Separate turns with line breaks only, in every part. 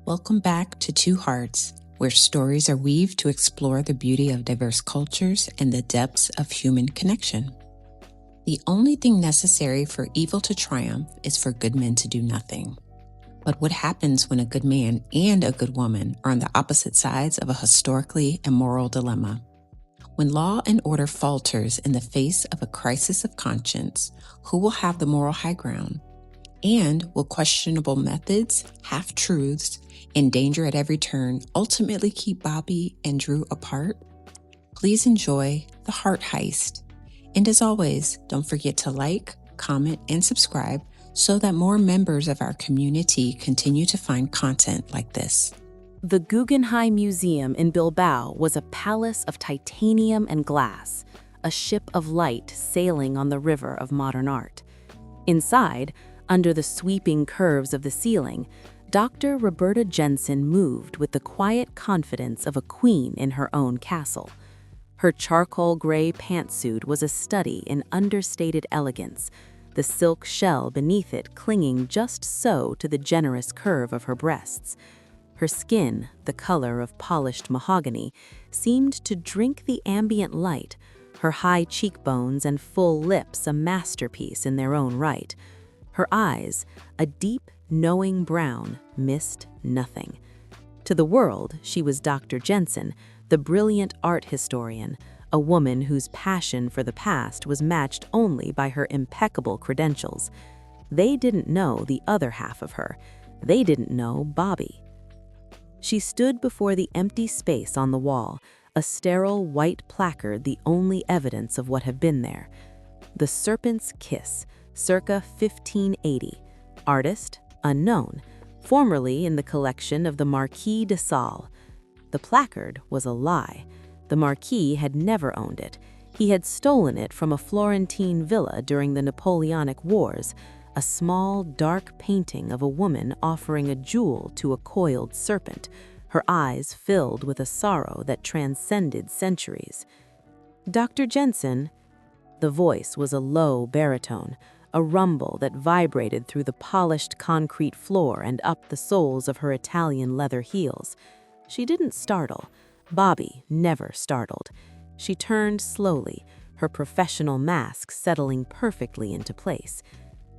Welcome back to Two Hearts, where stories are weaved to explore the beauty of diverse cultures and the depths of human connection. The only thing necessary for evil to triumph is for good men to do nothing. But what happens when a good man and a good woman are on the opposite sides of a historically immoral dilemma? When law and order falters in the face of a crisis of conscience, who will have the moral high ground? And will questionable methods, half-truths, and danger at every turn ultimately keep Bobbie and Drew apart? Please enjoy the Heart Heist. And as always, don't forget to like, comment, and subscribe so that more members of our community continue to find content like this.
The Guggenheim Museum in Bilbao was a palace of titanium and glass, a ship of light sailing on the river of modern art. Inside, under the sweeping curves of the ceiling, Dr. Roberta Jensen moved with the quiet confidence of a queen in her own castle. Her charcoal gray pantsuit was a study in understated elegance, the silk shell beneath it clinging just so to the generous curve of her breasts. Her skin, the color of polished mahogany, seemed to drink the ambient light, her high cheekbones and full lips a masterpiece in their own right. Her eyes, a deep, knowing brown, missed nothing. To the world, she was Dr. Jensen, the brilliant art historian, a woman whose passion for the past was matched only by her impeccable credentials. They didn't know the other half of her. They didn't know Bobbie. She stood before the empty space on the wall, a sterile white placard the only evidence of what had been there. The Serpent's Kiss, circa 1580. Artist, unknown, formerly in the collection of the Marquis de Sales. The placard was a lie. The Marquis had never owned it. He had stolen it from a Florentine villa during the Napoleonic Wars, a small, dark painting of a woman offering a jewel to a coiled serpent, her eyes filled with a sorrow that transcended centuries. Dr. Jensen. The voice was a low baritone, a rumble that vibrated through the polished concrete floor and up the soles of her Italian leather heels. She didn't startle. Bobbie never startled. She turned slowly, her professional mask settling perfectly into place.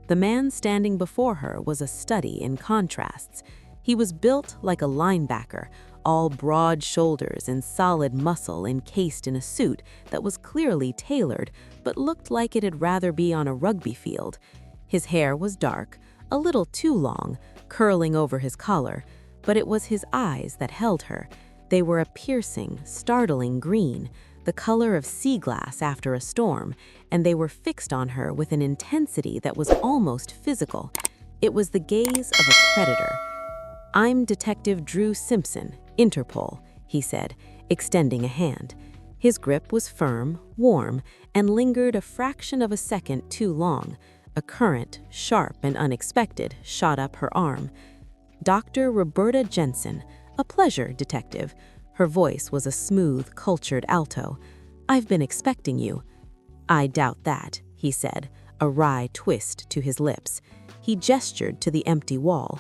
The man standing before her was a study in contrasts. He was built like a linebacker, all broad shoulders and solid muscle encased in a suit that was clearly tailored but looked like it'd rather be on a rugby field. His hair was dark, a little too long, curling over his collar, but it was his eyes that held her. They were a piercing, startling green, the color of sea glass after a storm, and they were fixed on her with an intensity that was almost physical. It was the gaze of a predator. "I'm Detective Drew Simpson, Interpol," he said, extending a hand. His grip was firm, warm, and lingered a fraction of a second too long. A current, sharp and unexpected, shot up her arm. "Dr. Roberta Jensen, a pleasure, Detective." Her voice was a smooth, cultured alto. "I've been expecting you." "I doubt that," he said, a wry twist to his lips. He gestured to the empty wall.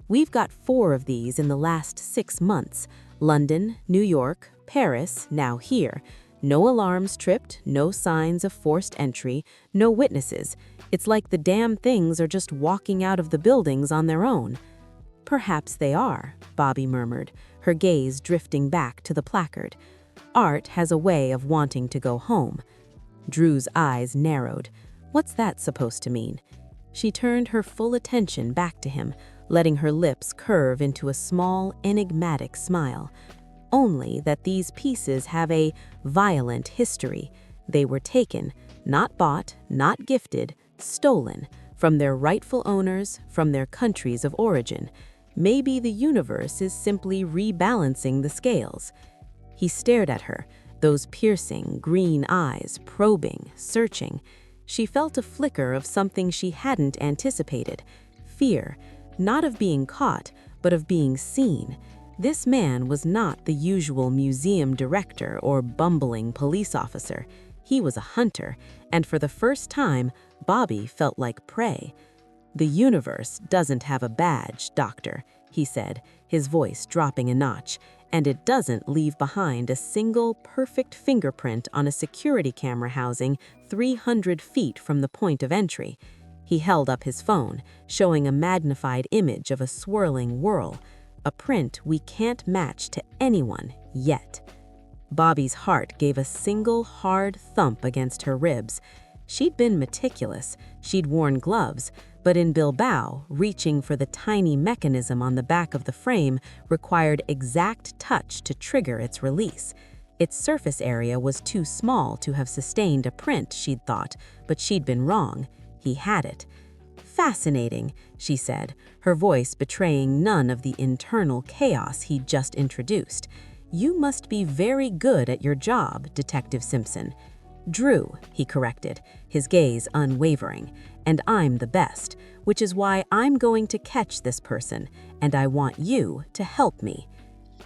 "We've got 4 of these in the last 6 months. London, New York, Paris, now here. No alarms tripped, no signs of forced entry, no witnesses. It's like the damn things are just walking out of the buildings on their own." "Perhaps they are," Bobbie murmured, her gaze drifting back to the placard. "Art has a way of wanting to go home." Drew's eyes narrowed. "What's that supposed to mean?" She turned her full attention back to him, letting her lips curve into a small, enigmatic smile. "Only that these pieces have a violent history. They were taken, not bought, not gifted, stolen, from their rightful owners, from their countries of origin. Maybe the universe is simply rebalancing the scales." He stared at her, those piercing, green eyes, probing, searching. She felt a flicker of something she hadn't anticipated. Fear, not of being caught, but of being seen. This man was not the usual museum director or bumbling police officer. He was a hunter, and for the first time, Bobbie felt like prey. "The universe doesn't have a badge, Doctor," he said, his voice dropping a notch, and it doesn't leave behind a single perfect fingerprint on a security camera housing 300 feet from the point of entry. He held up his phone, showing a magnified image of a swirling whirl, a print we can't match to anyone yet. Bobbie's heart gave a single hard thump against her ribs. She'd been meticulous, she'd worn gloves, but in Bilbao, reaching for the tiny mechanism on the back of the frame required exact touch to trigger its release. Its surface area was too small to have sustained a print, she'd thought, but she'd been wrong. He had it. "Fascinating," she said, her voice betraying none of the internal chaos he'd just introduced. "You must be very good at your job, Detective Simpson." "Drew," he corrected, his gaze unwavering, "and I'm the best, which is why I'm going to catch this person, and I want you to help me."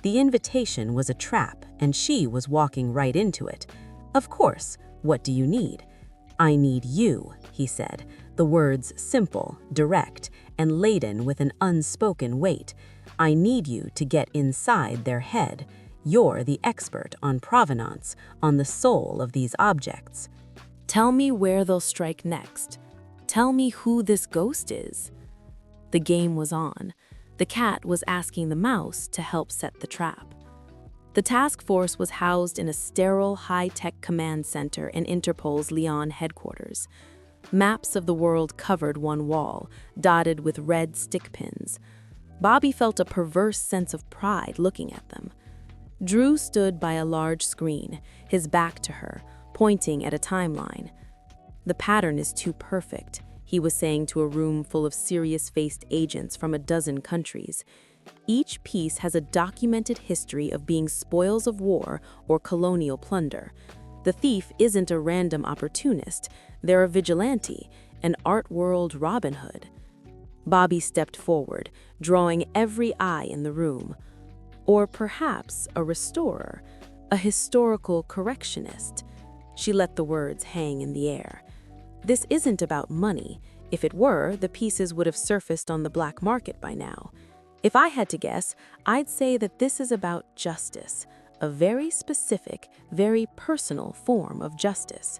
The invitation was a trap, and she was walking right into it. "Of course, what do you need?" "I need you," he said, the words simple, direct, and laden with an unspoken weight. "I need you to get inside their head. You're the expert on provenance, on the soul of these objects."
"Tell me where they'll strike next. Tell me who this ghost is." The game was on. The cat was asking the mouse to help set the trap. The task force was housed in a sterile, high-tech command center in Interpol's Lyon headquarters. Maps of the world covered one wall, dotted with red stick pins. Bobbie felt a perverse sense of pride looking at them. Drew stood by a large screen, his back to her, pointing at a timeline. "The pattern is too perfect," he was saying to a room full of serious-faced agents from a dozen countries. "Each piece has a documented history of being spoils of war or colonial plunder. The thief isn't a random opportunist, they're a vigilante, an art world Robin Hood." Bobbie stepped forward, drawing every eye in the room. Or perhaps a restorer, a historical correctionist. She let the words hang in the air. "This isn't about money. If it were, the pieces would have surfaced on the black market by now. If I had to guess, I'd say that this is about justice, a very specific, very personal form of justice."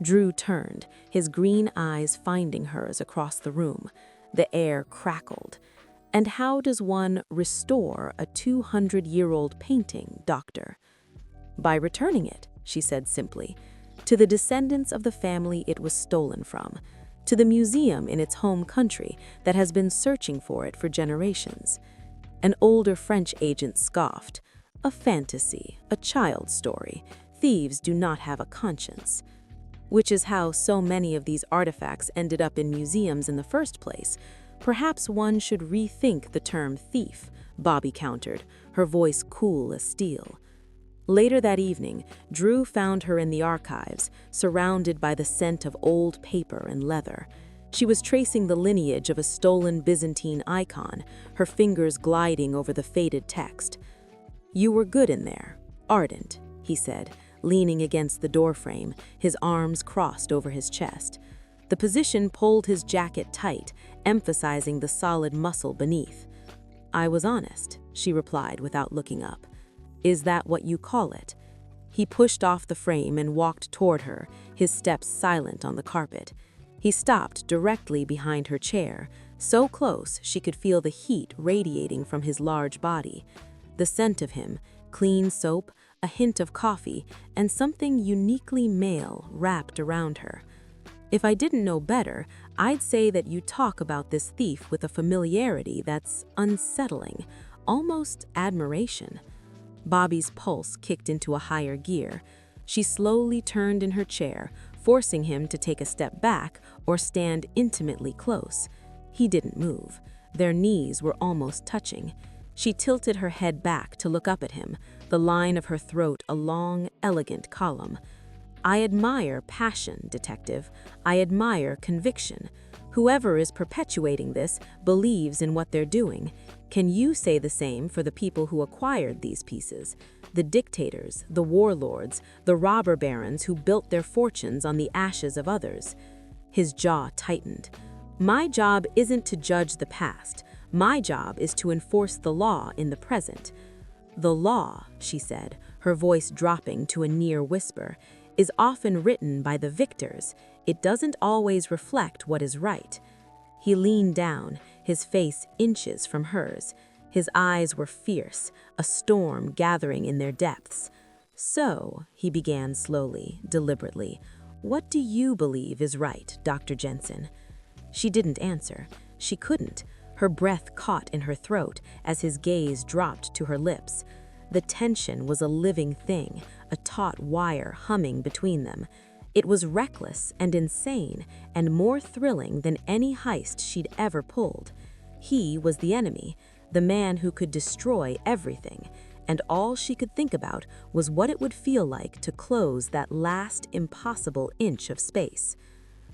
Drew turned, his green eyes finding hers across the room. The air crackled. "And how does one restore a 200-year-old painting, Doctor?" "By returning it," she said simply, "to the descendants of the family it was stolen from, to the museum in its home country that has been searching for it for generations." An older French agent scoffed. "A fantasy, a child's story. Thieves do not have a conscience." "Which is how so many of these artifacts ended up in museums in the first place. Perhaps one should rethink the term thief," Bobbie countered, her voice cool as steel. Later that evening, Drew found her in the archives, surrounded by the scent of old paper and leather. She was tracing the lineage of a stolen Byzantine icon, her fingers gliding over the faded text. "You were good in there, ardent," he said, leaning against the doorframe, his arms crossed over his chest. The position pulled his jacket tight, emphasizing the solid muscle beneath. "I was honest," she replied without looking up. "Is that what you call it?" He pushed off the frame and walked toward her, his steps silent on the carpet. He stopped directly behind her chair, so close she could feel the heat radiating from his large body. The scent of him, clean soap, a hint of coffee, and something uniquely male wrapped around her. "If I didn't know better, I'd say that you talk about this thief with a familiarity that's unsettling, almost admiration." Bobbie's pulse kicked into a higher gear. She slowly turned in her chair, forcing him to take a step back or stand intimately close. He didn't move. Their knees were almost touching. She tilted her head back to look up at him, the line of her throat a long, elegant column. "I admire passion, Detective. I admire conviction. Whoever is perpetuating this believes in what they're doing. Can you say the same for the people who acquired these pieces? The dictators, the warlords, the robber barons who built their fortunes on the ashes of others?" His jaw tightened. "My job isn't to judge the past. My job is to enforce the law in the present. The law, she said, her voice dropping to a near whisper, is often written by the victors. It doesn't always reflect what is right. He leaned down, his face inches from hers. His eyes were fierce, a storm gathering in their depths. So, he began slowly, deliberately, what do you believe is right, Dr. Jensen? She didn't answer. She couldn't. Her breath caught in her throat as his gaze dropped to her lips. The tension was a living thing, a taut wire humming between them. It was reckless and insane and more thrilling than any heist she'd ever pulled. He was the enemy, the man who could destroy everything, and all she could think about was what it would feel like to close that last impossible inch of space.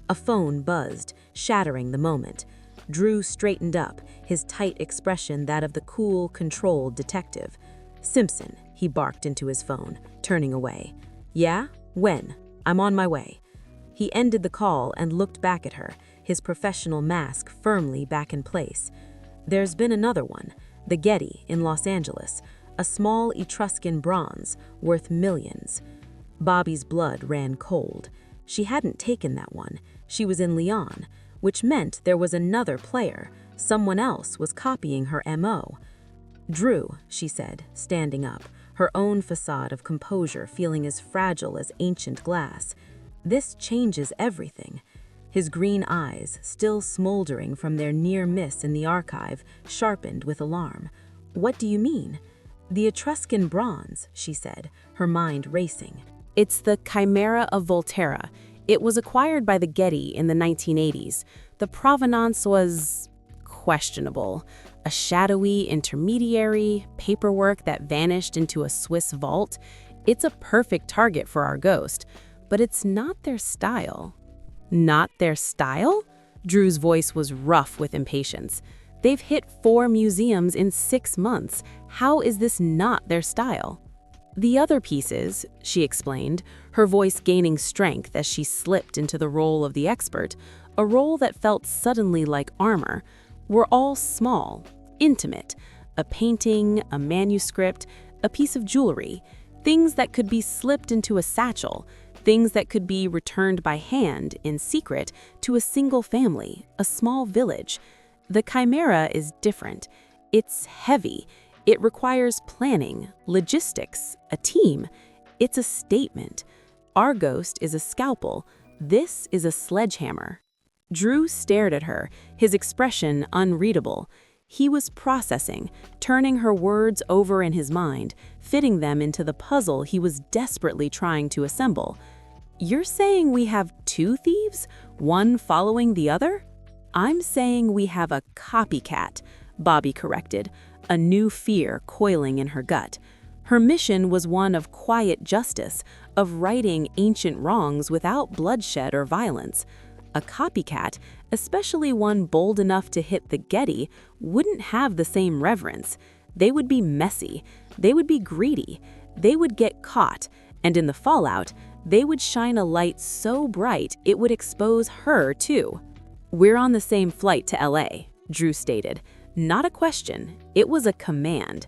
A phone buzzed, shattering the moment. Drew straightened up, his tight expression that of the cool, controlled detective. "Simpson," he barked into his phone, turning away. "Yeah? When? I'm on my way." He ended the call and looked back at her, his professional mask firmly back in place. "There's been another one, the Getty in Los Angeles, a small Etruscan bronze worth millions." Bobbie's blood ran cold. She hadn't taken that one. She was in Lyon, which meant there was another player. Someone else was copying her MO. "Drew," she said, standing up, her own facade of composure feeling as fragile as ancient glass. "This changes everything." His green eyes, still smoldering from their near miss in the archive, sharpened with alarm. "What do you mean?" "The Etruscan bronze," she said, her mind racing.
It's the Chimera of Volterra. It was acquired by the Getty in the 1980s. The provenance was questionable. A shadowy intermediary, paperwork that vanished into a Swiss vault. It's a perfect target for our ghost, but it's not their style. Not their style? Drew's voice was rough with impatience. They've hit 4 museums in 6 months. How is this not their style? "The other pieces," she explained, her voice gaining strength as she slipped into the role of the expert, a role that felt suddenly like armor, were all small, intimate, a painting, a manuscript, a piece of jewelry, things that could be slipped into a satchel, things that could be returned by hand in secret to a single family, a small village. The Chimera is different. It's heavy. It requires planning, logistics, a team. It's a statement. Our ghost is a scalpel. This is a sledgehammer. Drew stared at her, his expression unreadable. He was processing, turning her words over in his mind, fitting them into the puzzle he was desperately trying to assemble. "You're saying we have 2 thieves, one following the other?" "I'm saying we have a copycat," Bobbie corrected, a new fear coiling in her gut. Her mission was one of quiet justice, of righting ancient wrongs without bloodshed or violence. A copycat, especially one bold enough to hit the Getty, wouldn't have the same reverence. They would be messy. They would be greedy. They would get caught, and in the fallout, they would shine a light so bright it would expose her too. "We're on the same flight to LA," Drew stated. Not a question, it was a command.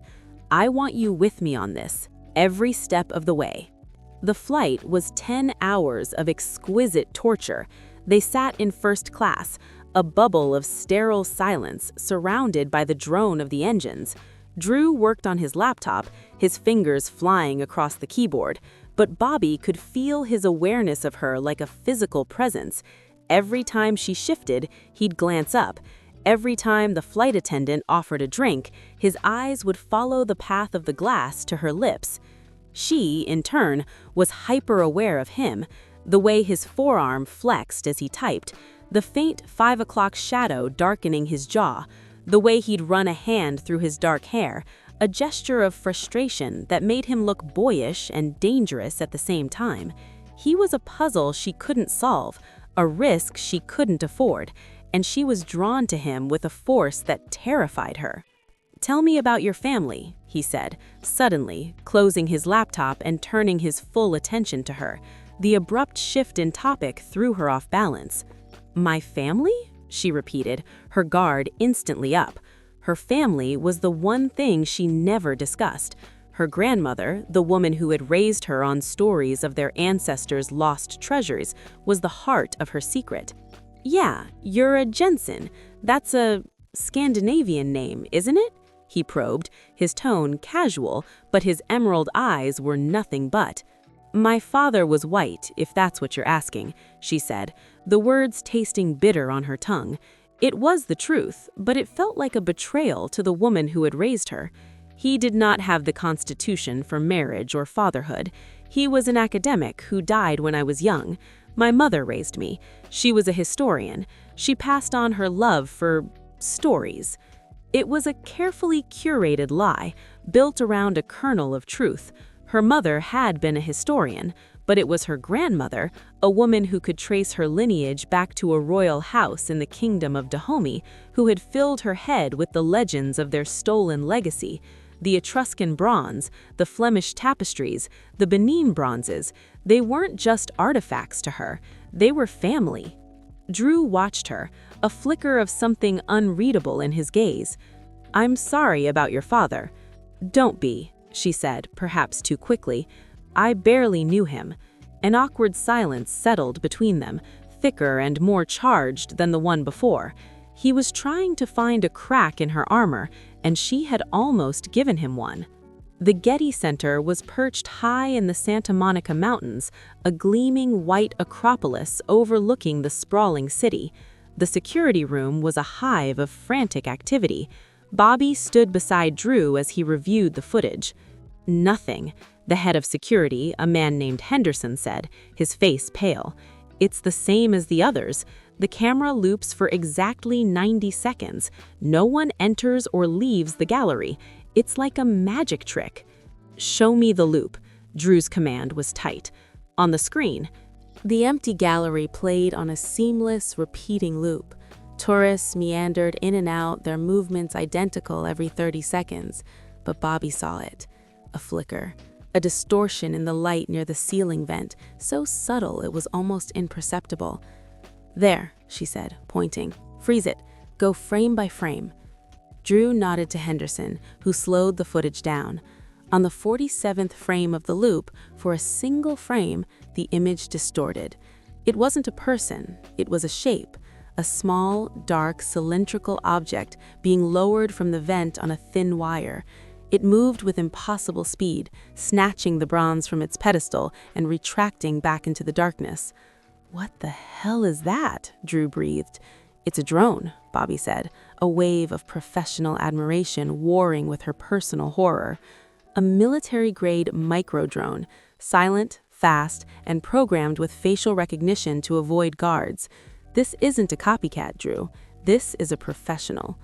"I want you with me on this, every step of the way." The flight was 10 hours of exquisite torture. They sat in first class, a bubble of sterile silence surrounded by the drone of the engines. Drew worked on his laptop, his fingers flying across the keyboard, but Bobbie could feel his awareness of her like a physical presence. Every time she shifted, he'd glance up. Every time the flight attendant offered a drink, his eyes would follow the path of the glass to her lips. She, in turn, was hyper-aware of him, the way his forearm flexed as he typed, the faint 5 o'clock shadow darkening his jaw, the way he'd run a hand through his dark hair, a gesture of frustration that made him look boyish and dangerous at the same time. He was a puzzle she couldn't solve, a risk she couldn't afford, and she was drawn to him with a force that terrified her. "Tell me about your family," he said, suddenly, closing his laptop and turning his full attention to her. The abrupt shift in topic threw her off balance. "My family?" she repeated, her guard instantly up. Her family was the one thing she never discussed. Her grandmother, the woman who had raised her on stories of their ancestors' lost treasures, was the heart of her secret. "Yeah, you're a Jensen. That's a Scandinavian name, isn't it?" he probed, his tone casual, but his emerald eyes were nothing but. "My father was white, if that's what you're asking," she said, the words tasting bitter on her tongue. It was the truth, but it felt like a betrayal to the woman who had raised her. He did not have the constitution for marriage or fatherhood. He was an academic who died when I was young. My mother raised me. She was a historian. She passed on her love for stories. It was a carefully curated lie, built around a kernel of truth. Her mother had been a historian, but it was her grandmother, a woman who could trace her lineage back to a royal house in the kingdom of Dahomey, who had filled her head with the legends of their stolen legacy. The Etruscan bronze, the Flemish tapestries, the Benin bronzes, they weren't just artifacts to her, they were family. Drew watched her, a flicker of something unreadable in his gaze. "I'm sorry about your father." "Don't be," she said, perhaps too quickly. "I barely knew him." An awkward silence settled between them, thicker and more charged than the one before. He was trying to find a crack in her armor, and she had almost given him one. The Getty Center was perched high in the Santa Monica Mountains, a gleaming white acropolis overlooking the sprawling city. The security room was a hive of frantic activity. Bobbie stood beside Drew as he reviewed the footage. "Nothing," the head of security, a man named Henderson, said, his face pale. "It's the same as the others. The camera loops for exactly 90 seconds. No one enters or leaves the gallery. It's like a magic trick." "Show me the loop." Drew's command was tight. On the screen,
The empty gallery played on a seamless, repeating loop. Tourists meandered in and out, their movements identical every 30 seconds. But Bobbie saw it. A flicker. A distortion in the light near the ceiling vent, so subtle it was almost imperceptible. "There," she said, pointing. "Freeze it. Go frame by frame." Drew nodded to Henderson, who slowed the footage down. On the 47th frame of the loop, for a single frame, the image distorted. It wasn't a person, it was a shape, a small, dark, cylindrical object being lowered from the vent on a thin wire. It moved with impossible speed, snatching the bronze from its pedestal and retracting back into the darkness. "What the hell is that?" Drew breathed. "It's a drone," Bobbie said, a wave of professional admiration warring with her personal horror. A military-grade micro-drone, silent, fast, and programmed with facial recognition to avoid guards. "This isn't a copycat, Drew. This is a professional."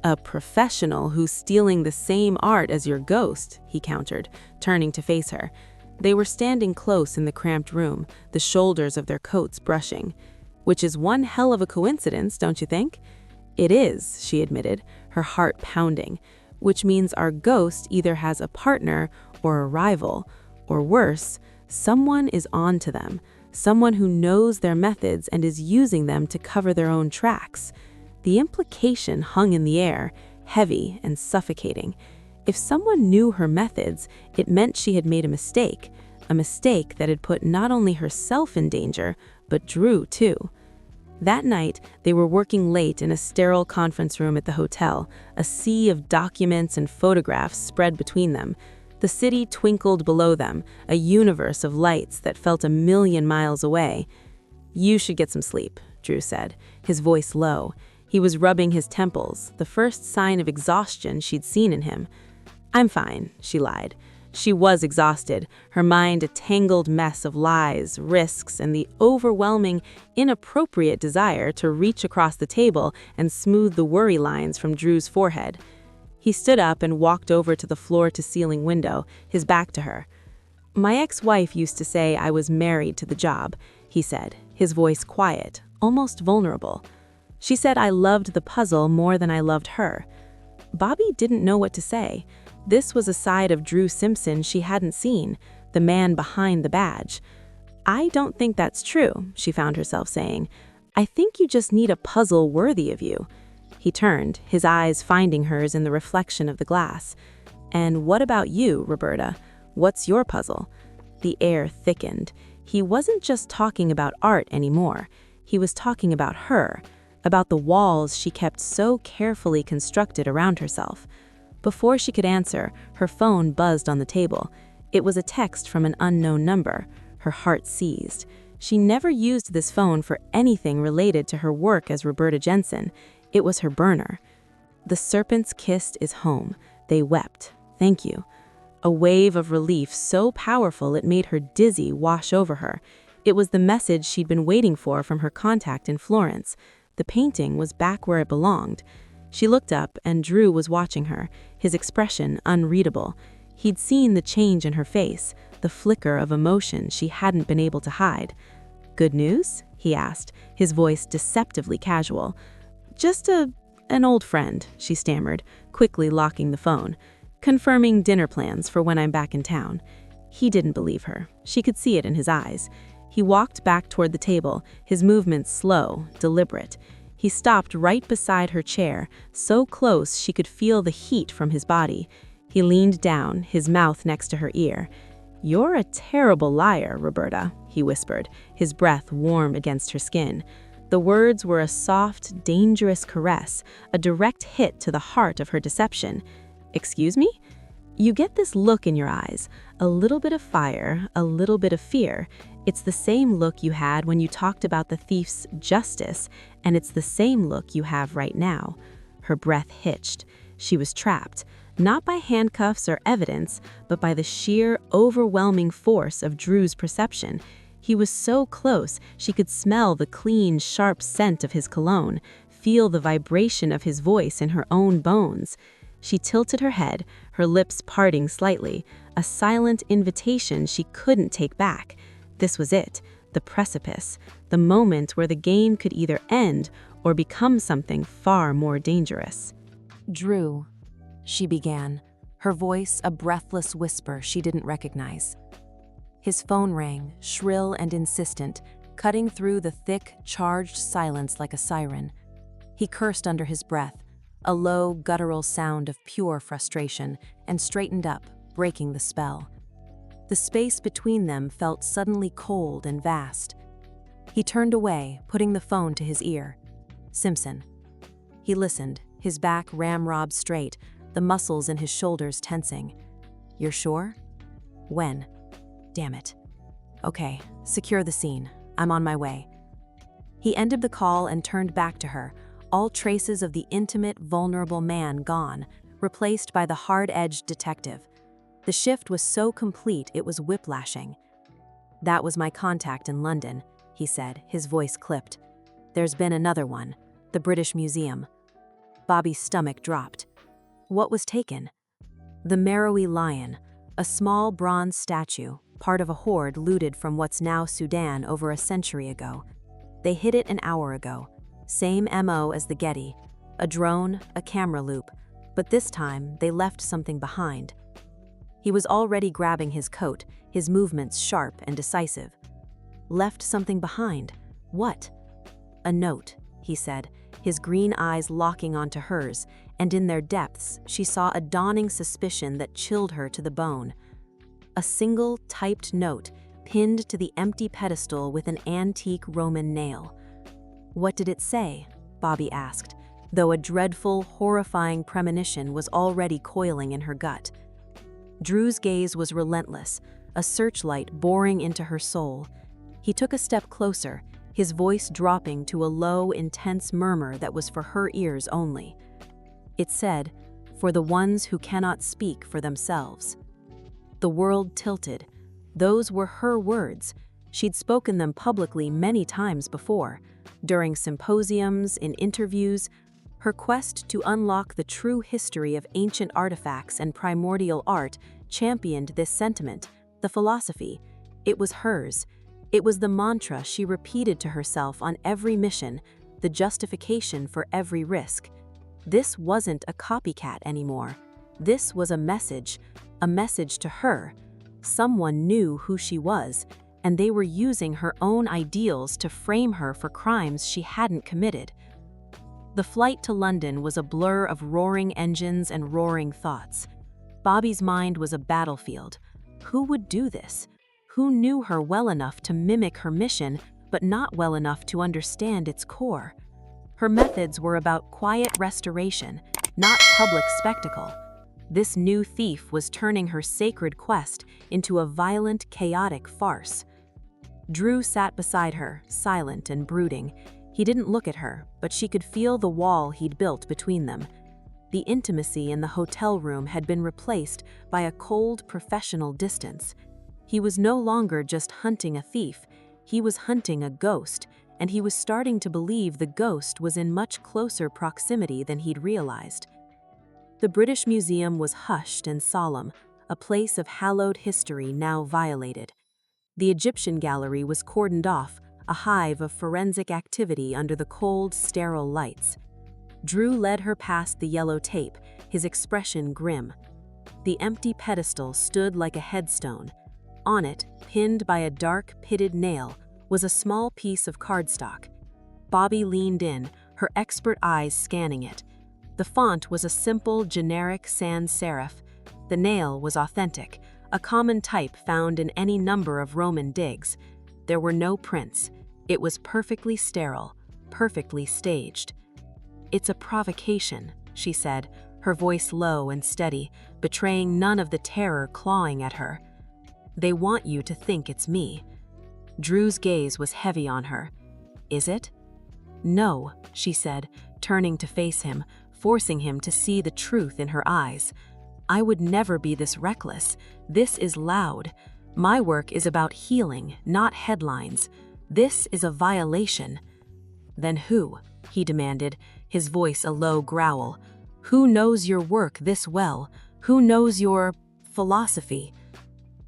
"A professional who's stealing the same art as your ghost," he countered, turning to face her. They were standing close in the cramped room, the shoulders of their coats brushing. "Which is one hell of a coincidence, don't you think?" "It is," she admitted, her heart pounding. "Which means our ghost either has a partner or a rival, or worse, someone is on to them, someone who knows their methods and is using them to cover their own tracks." The implication hung in the air, heavy and suffocating. If someone knew her methods, it meant she had made a mistake that had put not only herself in danger, but Drew too. That night, they were working late in a sterile conference room at the hotel, a sea of documents and photographs spread between them. The city twinkled below them, a universe of lights that felt a million miles away. "You should get some sleep," Drew said, his voice low. He was rubbing his temples, the first sign of exhaustion she'd seen in him. "I'm fine," she lied. She was exhausted, her mind a tangled mess of lies, risks, and the overwhelming, inappropriate desire to reach across the table and smooth the worry lines from Drew's forehead. He stood up and walked over to the floor-to-ceiling window, his back to her. "My ex-wife used to say I was married to the job," he said, his voice quiet, almost vulnerable. "She said I loved the puzzle more than I loved her." Bobbie didn't know what to say. This was a side of Drew Simpson she hadn't seen, the man behind the badge. "I don't think that's true," she found herself saying. "I think you just need a puzzle worthy of you." He turned, his eyes finding hers in the reflection of the glass. "And what about you, Roberta? What's your puzzle?" The air thickened. He wasn't just talking about art anymore. He was talking about her, about the walls she kept so carefully constructed around herself. Before she could answer, her phone buzzed on the table. It was a text from an unknown number. Her heart seized. She never used this phone for anything related to her work as Roberta Jensen. It was her burner. "The serpent's kiss is home." They wept. "Thank you." A wave of relief so powerful it made her dizzy wash over her. It was the message she'd been waiting for from her contact in Florence. The painting was back where it belonged. She looked up, and Drew was watching her, his expression unreadable. He'd seen the change in her face, the flicker of emotion she hadn't been able to hide. "Good news?" he asked, his voice deceptively casual. "Just an old friend," she stammered, quickly locking the phone. "Confirming dinner plans for when I'm back in town." He didn't believe her. She could see it in his eyes. He walked back toward the table, his movements slow, deliberate. He stopped right beside her chair, so close she could feel the heat from his body. He leaned down, his mouth next to her ear. "You're a terrible liar, Roberta," he whispered, his breath warm against her skin. The words were a soft, dangerous caress, a direct hit to the heart of her deception. "Excuse me?" You get this look in your eyes, a little bit of fire, a little bit of fear. It's the same look you had when you talked about the thief's justice, and it's the same look you have right now. Her breath hitched. She was trapped, not by handcuffs or evidence, but by the sheer, overwhelming force of Drew's perception. He was so close, she could smell the clean, sharp scent of his cologne, feel the vibration of his voice in her own bones. She tilted her head, her lips parting slightly, a silent invitation she couldn't take back. This was it, the precipice, the moment where the game could either end or become something far more dangerous.
"Drew," she began, her voice a breathless whisper she didn't recognize. His phone rang, shrill and insistent, cutting through the thick, charged silence like a siren. He cursed under his breath, a low, guttural sound of pure frustration, and straightened up, breaking the spell. The space between them felt suddenly cold and vast. He turned away, putting the phone to his ear. "Simpson." He listened, his back ramrod straight, the muscles in his shoulders tensing. "You're sure?" "When?" "Damn it." "Okay, secure the scene. I'm on my way." He ended the call and turned back to her, all traces of the intimate, vulnerable man gone, replaced by the hard-edged detective. The shift was so complete it was whiplashing. "That was my contact in London," he said, his voice clipped. "There's been another one, the British Museum." Bobbie's stomach dropped. What was taken? The Merowe lion, a small bronze statue, part of a hoard looted from what's now Sudan over a century ago. They hid it an hour ago. Same MO as the Getty, a drone, a camera loop, but this time they left something behind. He was already grabbing his coat, his movements sharp and decisive. Left something behind. What? "A note," he said, his green eyes locking onto hers, and in their depths she saw a dawning suspicion that chilled her to the bone. A single, typed note, pinned to the empty pedestal with an antique Roman nail. "What did it say?" Bobbie asked, though a dreadful, horrifying premonition was already coiling in her gut. Drew's gaze was relentless, a searchlight boring into her soul. He took a step closer, his voice dropping to a low, intense murmur that was for her ears only. It said, "For the ones who cannot speak for themselves." The world tilted. Those were her words. She'd spoken them publicly many times before, during symposiums, in interviews. Her quest to unlock the true history of ancient artifacts and primordial art championed this sentiment, the philosophy. It was hers. It was the mantra she repeated to herself on every mission, the justification for every risk. This wasn't a copycat anymore. This was a message to her. Someone knew who she was, and they were using her own ideals to frame her for crimes she hadn't committed.
The flight to London was a blur of roaring engines and roaring thoughts. Bobbie's mind was a battlefield. Who would do this? Who knew her well enough to mimic her mission, but not well enough to understand its core? Her methods were about quiet restoration, not public spectacle. This new thief was turning her sacred quest into a violent, chaotic farce. Drew sat beside her, silent and brooding. He didn't look at her, but she could feel the wall he'd built between them. The intimacy in the hotel room had been replaced by a cold, professional distance. He was no longer just hunting a thief, he was hunting a ghost, and he was starting to believe the ghost was in much closer proximity than he'd realized. The British Museum was hushed and solemn, a place of hallowed history now violated. The Egyptian Gallery was cordoned off, a hive of forensic activity under the cold, sterile lights. Drew led her past the yellow tape, his expression grim. The empty pedestal stood like a headstone. On it, pinned by a dark, pitted nail, was a small piece of cardstock. Bobbie leaned in, her expert eyes scanning it. The font was a simple, generic sans serif. The nail was authentic, a common type found in any number of Roman digs. There were no prints. It was perfectly sterile, perfectly staged. "It's a provocation," she said, her voice low and steady, betraying none of the terror clawing at her. "They want you to think it's me." Drew's gaze was heavy on her. "Is it?" "No," she said, turning to face him, forcing him to see the truth in her eyes. "I would never be this reckless. This is loud. My work is about healing, not headlines. This is a violation." "Then who?" he demanded, his voice a low growl. "Who knows your work this well? Who knows your philosophy?"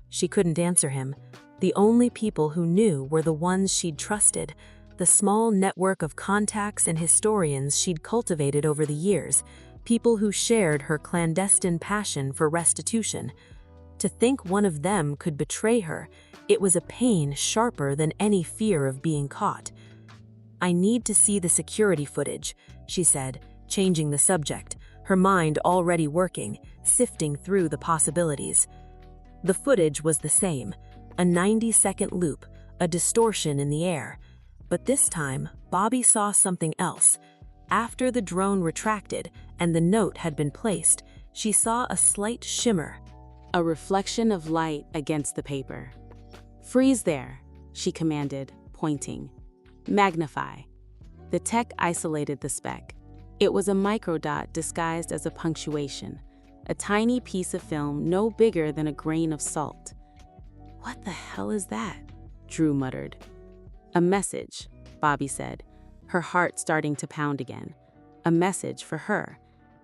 She couldn't answer him. The only people who knew were the ones she'd trusted, the small network of contacts and historians she'd cultivated over the years, people who shared her clandestine passion for restitution. To think one of them could betray her, it was a pain sharper than any fear of being caught. "I need to see the security footage," she said, changing the subject, her mind already working, sifting through the possibilities. The footage was the same, a 90-second loop, a distortion in the air. But this time, Bobbie saw something else. After the drone retracted and the note had been placed, she saw a slight shimmer.
A reflection of light against the paper. "Freeze there," she commanded, pointing. "Magnify." The tech isolated the speck. It was a microdot disguised as a punctuation, a tiny piece of film no bigger than a grain of salt. "What the hell is that?" Drew muttered. "A message," Bobbie said, her heart starting to pound again. A message for her.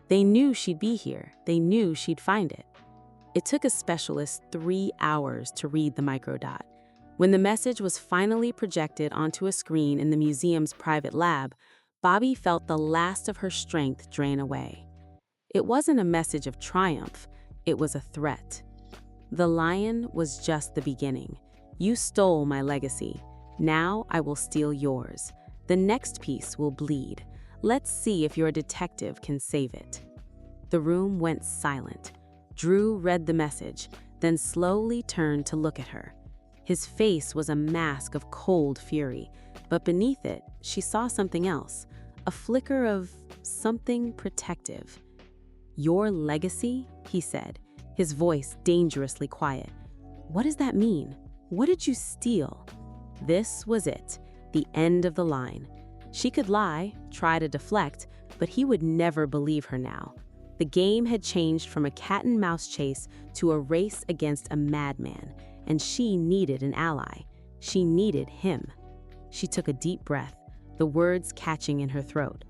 They knew she'd be here. They knew she'd find it. It took a specialist 3 hours to read the microdot. When the message was finally projected onto a screen in the museum's private lab, Bobbie felt the last of her strength drain away. It wasn't a message of triumph, it was a threat. "The lion was just the beginning. You stole my legacy. Now I will steal yours. The next piece will bleed. Let's see if your detective can save it." The room went silent. Drew read the message, then slowly turned to look at her. His face was a mask of cold fury, but beneath it, she saw something else, a flicker of something protective. "Your legacy?" he said, his voice dangerously quiet. "What does that mean? What did you steal?" This was it, the end of the line. She could lie, try to deflect, but he would never believe her now. The game had changed from a cat-and-mouse chase to a race against a madman, and she needed an ally. She needed him. She took a deep breath, the words catching in her throat.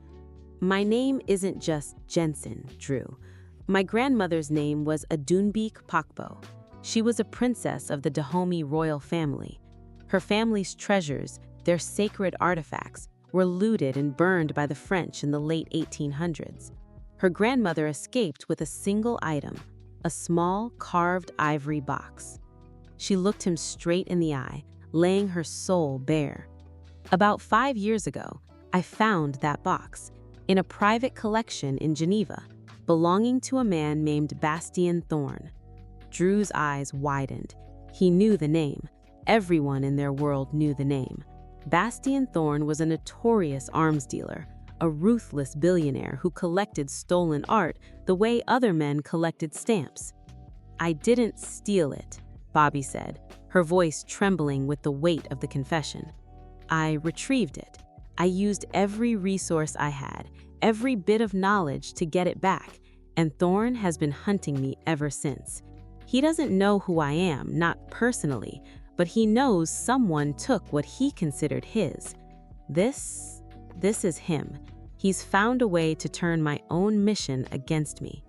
"My name isn't just Jensen, Drew. My grandmother's name was Adunbeek Pakbo. She was a princess of the Dahomey royal family. Her family's treasures, their sacred artifacts, were looted and burned by the French in the late 1800s. Her grandmother escaped with a single item, a small carved ivory box. She looked him straight in the eye, laying her soul bare. About 5 years ago, I found that box. in a private collection in Geneva, belonging to a man named Bastien Thorn. Drew's eyes widened. He knew the name. Everyone in their world knew the name. Bastien Thorn was a notorious arms dealer, a ruthless billionaire who collected stolen art the way other men collected stamps. "I didn't steal it," Bobbie said, her voice trembling with the weight of the confession. "I retrieved it. I used every resource I had, every bit of knowledge to get it back, and Thorn has been hunting me ever since. He doesn't know who I am, not personally, but he knows someone took what he considered his. This is him. He's found a way to turn my own mission against me."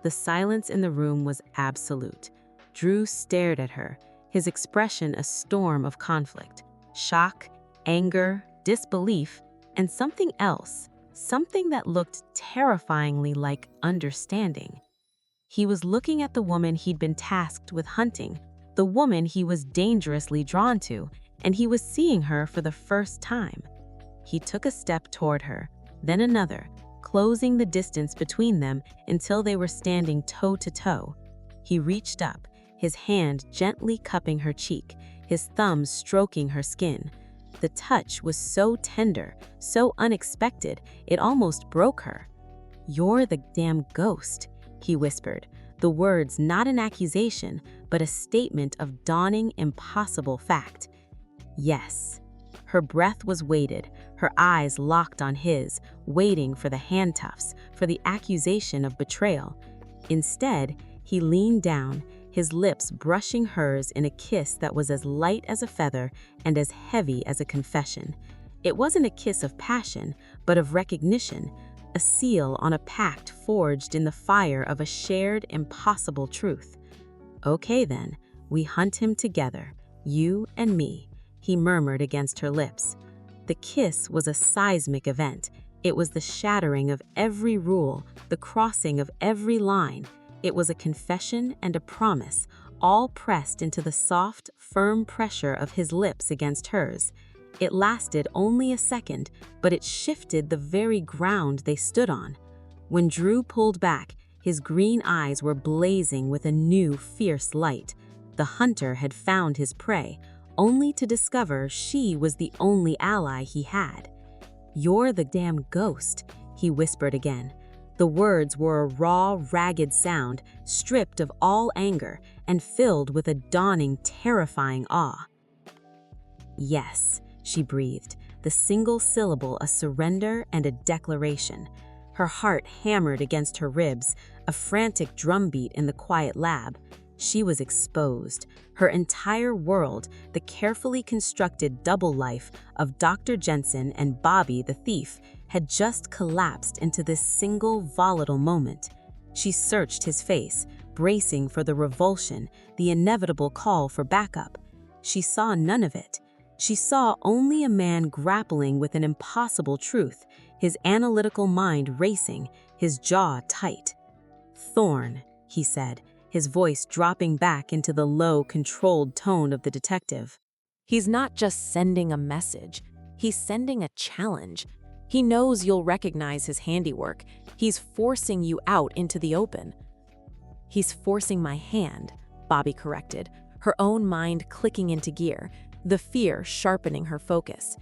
The silence in the room was absolute. Drew stared at her, his expression a storm of conflict, shock, anger, disbelief, and something else, something that looked terrifyingly like understanding. He was looking at the woman he'd been tasked with hunting, the woman he was dangerously drawn to, and he was seeing her for the first time. He took a step toward her, then another, closing the distance between them until they were standing toe to toe. He reached up, his hand gently cupping her cheek, his thumb stroking her skin. The touch was so tender, so unexpected, it almost broke her. "You're the damn ghost," he whispered, the words not an accusation, but a statement of dawning impossible fact. "Yes." Her breath was weighted, her eyes locked on his, waiting for the handcuffs, for the accusation of betrayal. Instead, he leaned down, his lips brushing hers in a kiss that was as light as a feather and as heavy as a confession. It wasn't a kiss of passion, but of recognition, a seal on a pact forged in the fire of a shared, impossible truth. "Okay then, we hunt him together, you and me," he murmured against her lips. The kiss was a seismic event. It was the shattering of every rule, the crossing of every line. It was a confession and a promise, all pressed into the soft, firm pressure of his lips against hers. It lasted only a second, but it shifted the very ground they stood on. When Drew pulled back, his green eyes were blazing with a new, fierce light. The hunter had found his prey, only to discover she was the only ally he had. "You're the damn ghost," he whispered again. The words were a raw, ragged sound, stripped of all anger and filled with a dawning, terrifying awe. "Yes," she breathed, the single syllable a surrender and a declaration. Her heart hammered against her ribs, a frantic drumbeat in the quiet lab. She was exposed. Her entire world, the carefully constructed double life of Dr. Jensen and Bobbie the thief, had just collapsed into this single volatile moment. She searched his face, bracing for the revulsion, the inevitable call for backup. She saw none of it. She saw only a man grappling with an impossible truth, his analytical mind racing, his jaw tight. "Thorn," he said, his voice dropping back into the low, controlled tone of the detective.
He's not just sending a message, he's sending a challenge. He knows you'll recognize his handiwork. He's forcing you out into the open." "He's forcing my hand," Bobbie corrected, her own mind clicking into gear, the fear sharpening her focus.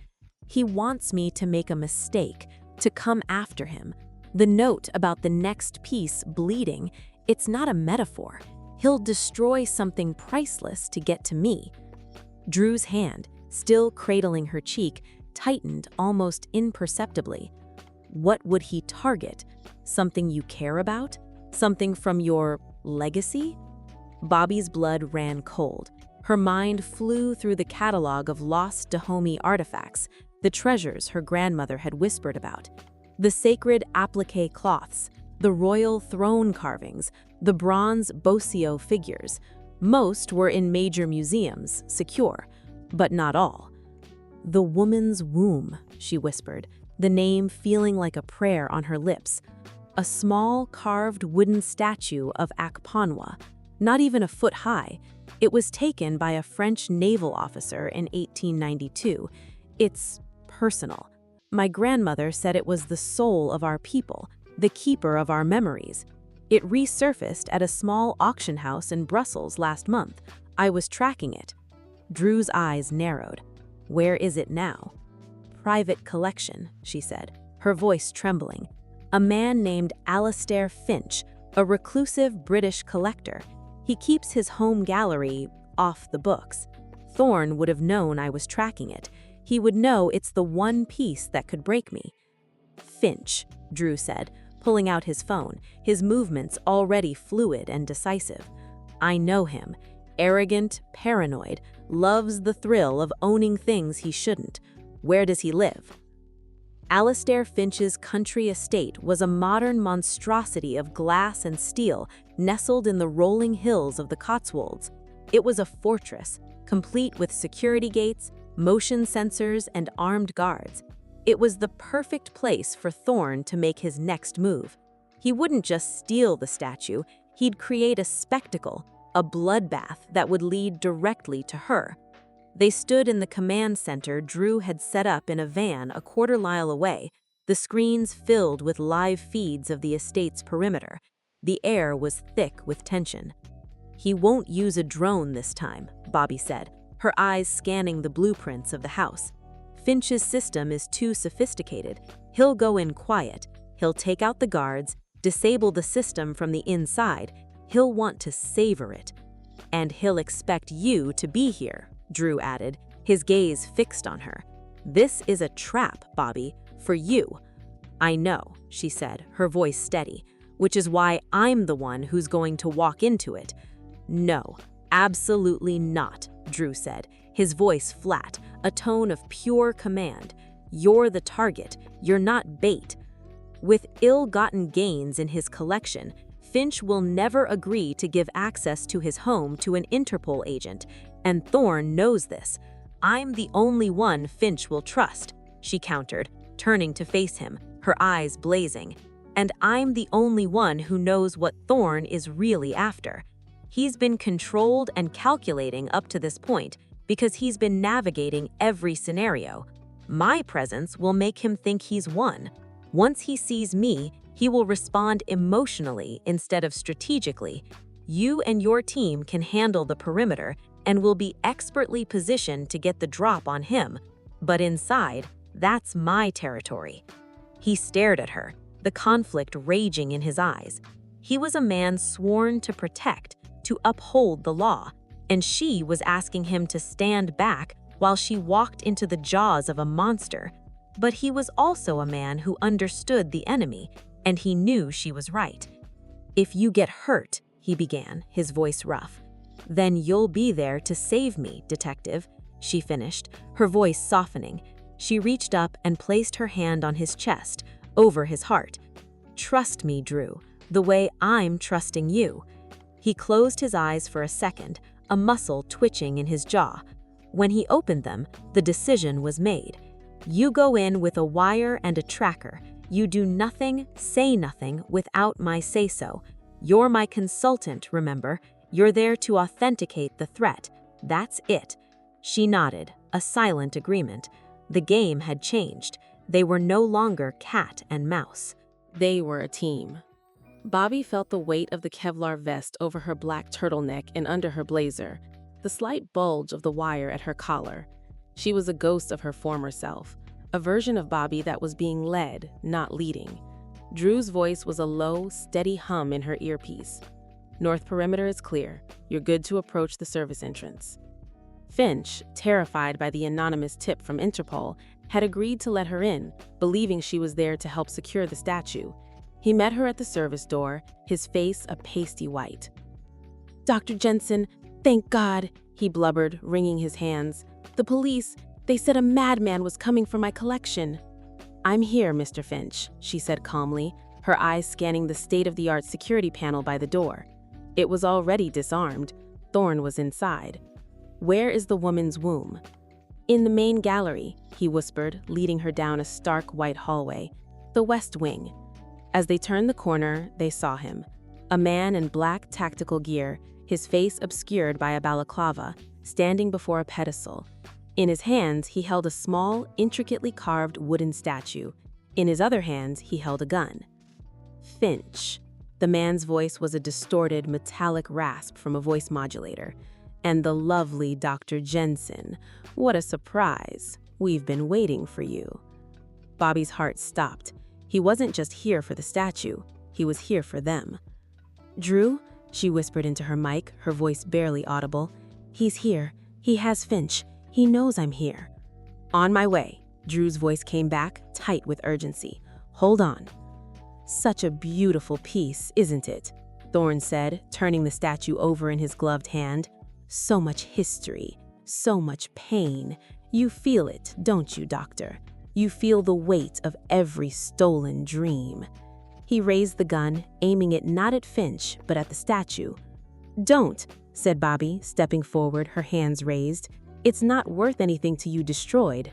"He wants me to make a mistake, to come after him. The note about the next piece bleeding, it's not a metaphor. He'll destroy something priceless to get to me." Drew's hand, still cradling her cheek, tightened almost imperceptibly. "What would he target? Something you care about? Something from your legacy?" Bobbie's blood ran cold. Her mind flew through the catalog of lost Dahomey artifacts, the treasures her grandmother had whispered about. The sacred applique cloths, the royal throne carvings, the bronze Bosio figures. Most were in major museums, secure, but not all. "The woman's womb," she whispered, the name feeling like a prayer on her lips. A small carved wooden statue of Akpanwa, not even a foot high. It was taken by a French naval officer in 1892. It's personal. My grandmother said it was the soul of our people, the keeper of our memories. It resurfaced at a small auction house in Brussels last month. I was tracking it. Drew's eyes narrowed. Where is it now? Private collection, she said, her voice trembling. A man named Alastair Finch, a reclusive British collector. He keeps his home gallery off the books. Thorne would have known I was tracking it. He would know it's the one piece that could break me. Finch, Drew said, pulling out his phone, his movements already fluid and decisive. I know him. Arrogant, paranoid, loves the thrill of owning things he shouldn't. Where does he live? Alastair Finch's country estate was a modern monstrosity of glass and steel nestled in the rolling hills of the Cotswolds. It was a fortress, complete with security gates, motion sensors, and armed guards. It was the perfect place for Thorne to make his next move. He wouldn't just steal the statue, he'd create a spectacle, a bloodbath that would lead directly to her. They stood in the command center Drew had set up in a van a quarter-mile away, the screens filled with live feeds of the estate's perimeter. The air was thick with tension. He won't use a drone this time, Bobbie said, her eyes scanning the blueprints of the house. Finch's system is too sophisticated. He'll go in quiet. He'll take out the guards, disable the system from the inside. He'll want to savor it. And he'll expect you to be here, Drew added, his gaze fixed on her. This is a trap, Bobbie, for you. I know, she said, her voice steady, which is why I'm the one who's going to walk into it. No, absolutely not, Drew said, his voice flat, a tone of pure command. You're the target, you're not bait. With ill-gotten gains in his collection, Finch will never agree to give access to his home to an Interpol agent, and Thorne knows this. I'm the only one Finch will trust, she countered, turning to face him, her eyes blazing. And I'm the only one who knows what Thorne is really after. He's been controlled and calculating up to this point because he's been navigating every scenario. My presence will make him think he's won. Once he sees me, he will respond emotionally instead of strategically. You and your team can handle the perimeter and will be expertly positioned to get the drop on him. But inside, that's my territory. He stared at her, the conflict raging in his eyes. He was a man sworn to protect, to uphold the law, and she was asking him to stand back while she walked into the jaws of a monster. But he was also a man who understood the enemy, and he knew she was right. If you get hurt, he began, his voice rough, then you'll be there to save me, detective, she finished, her voice softening. She reached up and placed her hand on his chest, over his heart. Trust me, Drew, the way I'm trusting you. He closed his eyes for a second, a muscle twitching in his jaw. When he opened them, the decision was made. You go in with a wire and a tracker. You do nothing, say nothing without my say-so. You're my consultant, remember? You're there to authenticate the threat. That's it. She nodded, a silent agreement. The game had changed. They were no longer cat and mouse.
They were a team. Bobbie felt the weight of the Kevlar vest over her black turtleneck and under her blazer, the slight bulge of the wire at her collar. She was a ghost of her former self, a version of Bobbie that was being led, not leading. Drew's voice was a low, steady hum in her earpiece. North perimeter is clear. You're good to approach the service entrance. Finch, terrified by the anonymous tip from Interpol, had agreed to let her in, believing she was there to help secure the statue. He met her at the service door, his face a pasty white. "Dr. Jensen, thank God," he blubbered, wringing his hands. "The police, they said a madman was coming for my collection." "I'm here, Mr. Finch," she said calmly, her eyes scanning the state-of-the-art security panel by the door. It was already disarmed. Thorne was inside. "Where is the woman's womb?" "In the main gallery," he whispered, leading her down a stark white hallway. "The west wing." As they turned the corner, they saw him. A man in black tactical gear, his face obscured by a balaclava, standing before a pedestal.
In his hands, he held a small, intricately carved wooden statue. In his other hands, he held a gun. Finch. The man's voice was a distorted, metallic rasp from a voice modulator. And the lovely Dr. Jensen. What a surprise. We've been waiting for you. Bobbie's heart stopped. He wasn't just here for the statue. He was here for them. Drew, she whispered into her mic, her voice barely audible. He's here. He has Finch. He knows I'm here. On my way. Drew's voice came back, tight with urgency. Hold on. Such a beautiful piece, isn't it? Thorne said, turning the statue over in his gloved hand. So much history, so much pain. You feel it, don't you, Doctor? You feel the weight of every stolen dream. He raised the gun, aiming it not at Finch, but at the statue. Don't, said Bobbie, stepping forward, her hands raised. It's not worth anything to you destroyed.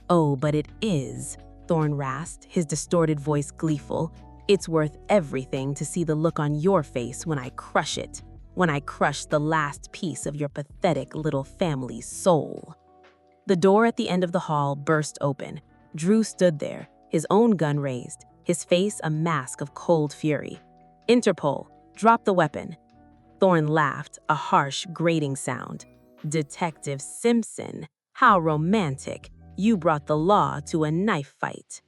Oh, but it is, Thorne rasped, his distorted voice gleeful. It's worth everything to see the look on your face when I crush it, when I crush the last piece of your pathetic little family's soul. The door at the end of the hall burst open. Drew stood there, his own gun raised, his face a mask of cold fury. Interpol, drop the weapon. Thorne laughed, a harsh, grating sound. Detective Simpson, how romantic. You brought the law to a knife fight.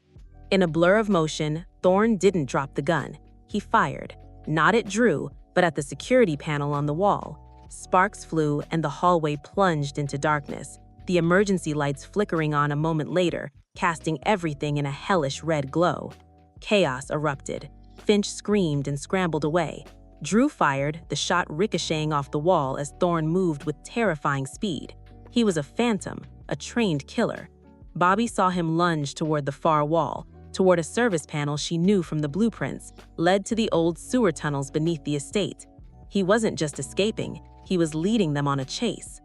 In a blur of motion, Thorne didn't drop the gun. He fired, not at Drew, but at the security panel on the wall. Sparks flew and the hallway plunged into darkness, the emergency lights flickering on a moment later, casting everything in a hellish red glow. Chaos erupted. Finch screamed and scrambled away. Drew fired, the shot ricocheting off the wall as Thorne moved with terrifying speed. He was a phantom, a trained killer. Bobbie saw him lunge toward the far wall, toward a service panel she knew from the blueprints, led to the old sewer tunnels beneath the estate. He wasn't just escaping, he was leading them on a chase.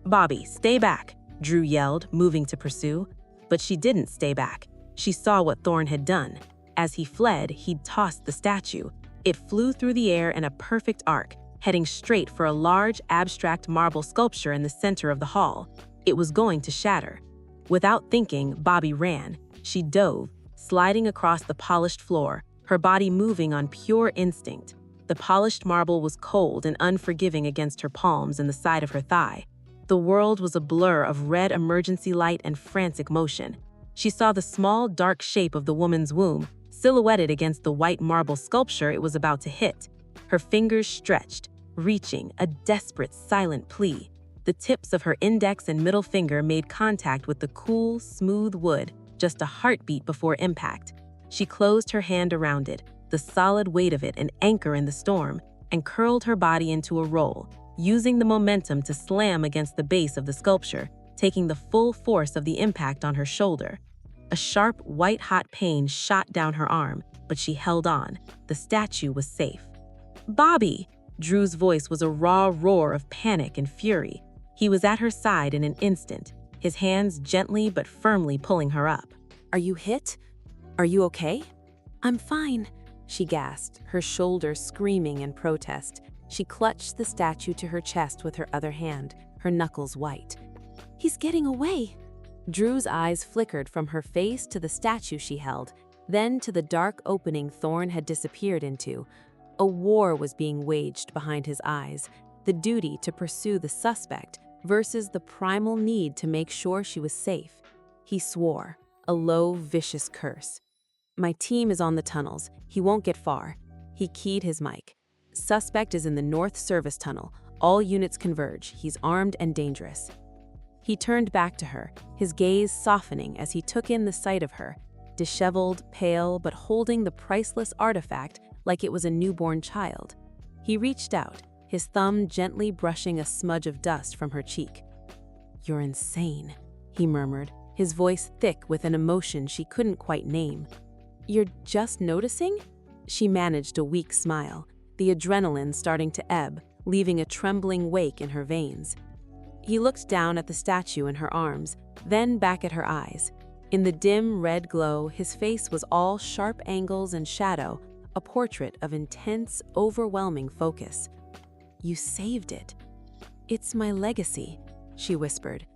Bobbie, stay back, Drew yelled, moving to pursue. But she didn't stay back. She saw what Thorne had done. As he fled, he'd tossed the statue. It flew through the air in a perfect arc, heading straight for a large, abstract marble sculpture in the center of the hall. It was going to shatter. Without thinking, Bobbie ran. She dove, sliding across the polished floor, her body moving on pure instinct. The polished marble was cold and unforgiving against her palms and the side of her thigh. The world was a blur of red emergency light and frantic motion. She saw the small, dark shape of the woman's womb, silhouetted against the white marble sculpture it was about to hit. Her fingers stretched, reaching, a desperate, silent plea. The tips of her index and middle finger made contact with the cool, smooth wood, just a heartbeat before impact. She closed her hand around it, the solid weight of it an anchor in the storm, and curled her body into a roll, using the momentum to slam against the base of the sculpture, taking the full force of the impact on her shoulder. A sharp, white-hot pain shot down her arm, but she held on. The statue was safe. Bobbie! Drew's voice was a raw roar of panic and fury. He was at her side in an instant, his hands gently but firmly pulling her up.
Are you hit? Are you okay?
I'm fine, she gasped, her shoulders screaming in protest. She clutched the statue to her chest with her other hand, her knuckles white. He's getting away. Drew's eyes flickered from her face to the statue she held, then to the dark opening Thorne had disappeared into. A war was being waged behind his eyes, the duty to pursue the suspect versus the primal need to make sure she was safe. He swore, a low, vicious curse. My team is on the tunnels. He won't get far. He keyed his mic. Suspect is in the north service tunnel. All units converge. He's armed and dangerous. He turned back to her, his gaze softening as he took in the sight of her, disheveled, pale, but holding the priceless artifact like it was a newborn child. He reached out, his thumb gently brushing a smudge of dust from her cheek. "You're insane," he murmured, his voice thick with an emotion she couldn't quite name. "You're just noticing?" She managed a weak smile, the adrenaline starting to ebb, leaving a trembling wake in her veins. He looked down at the statue in her arms, then back at her eyes. In the dim red glow, his face was all sharp angles and shadow, a portrait of intense, overwhelming focus. "You saved it." "It's my legacy," she whispered.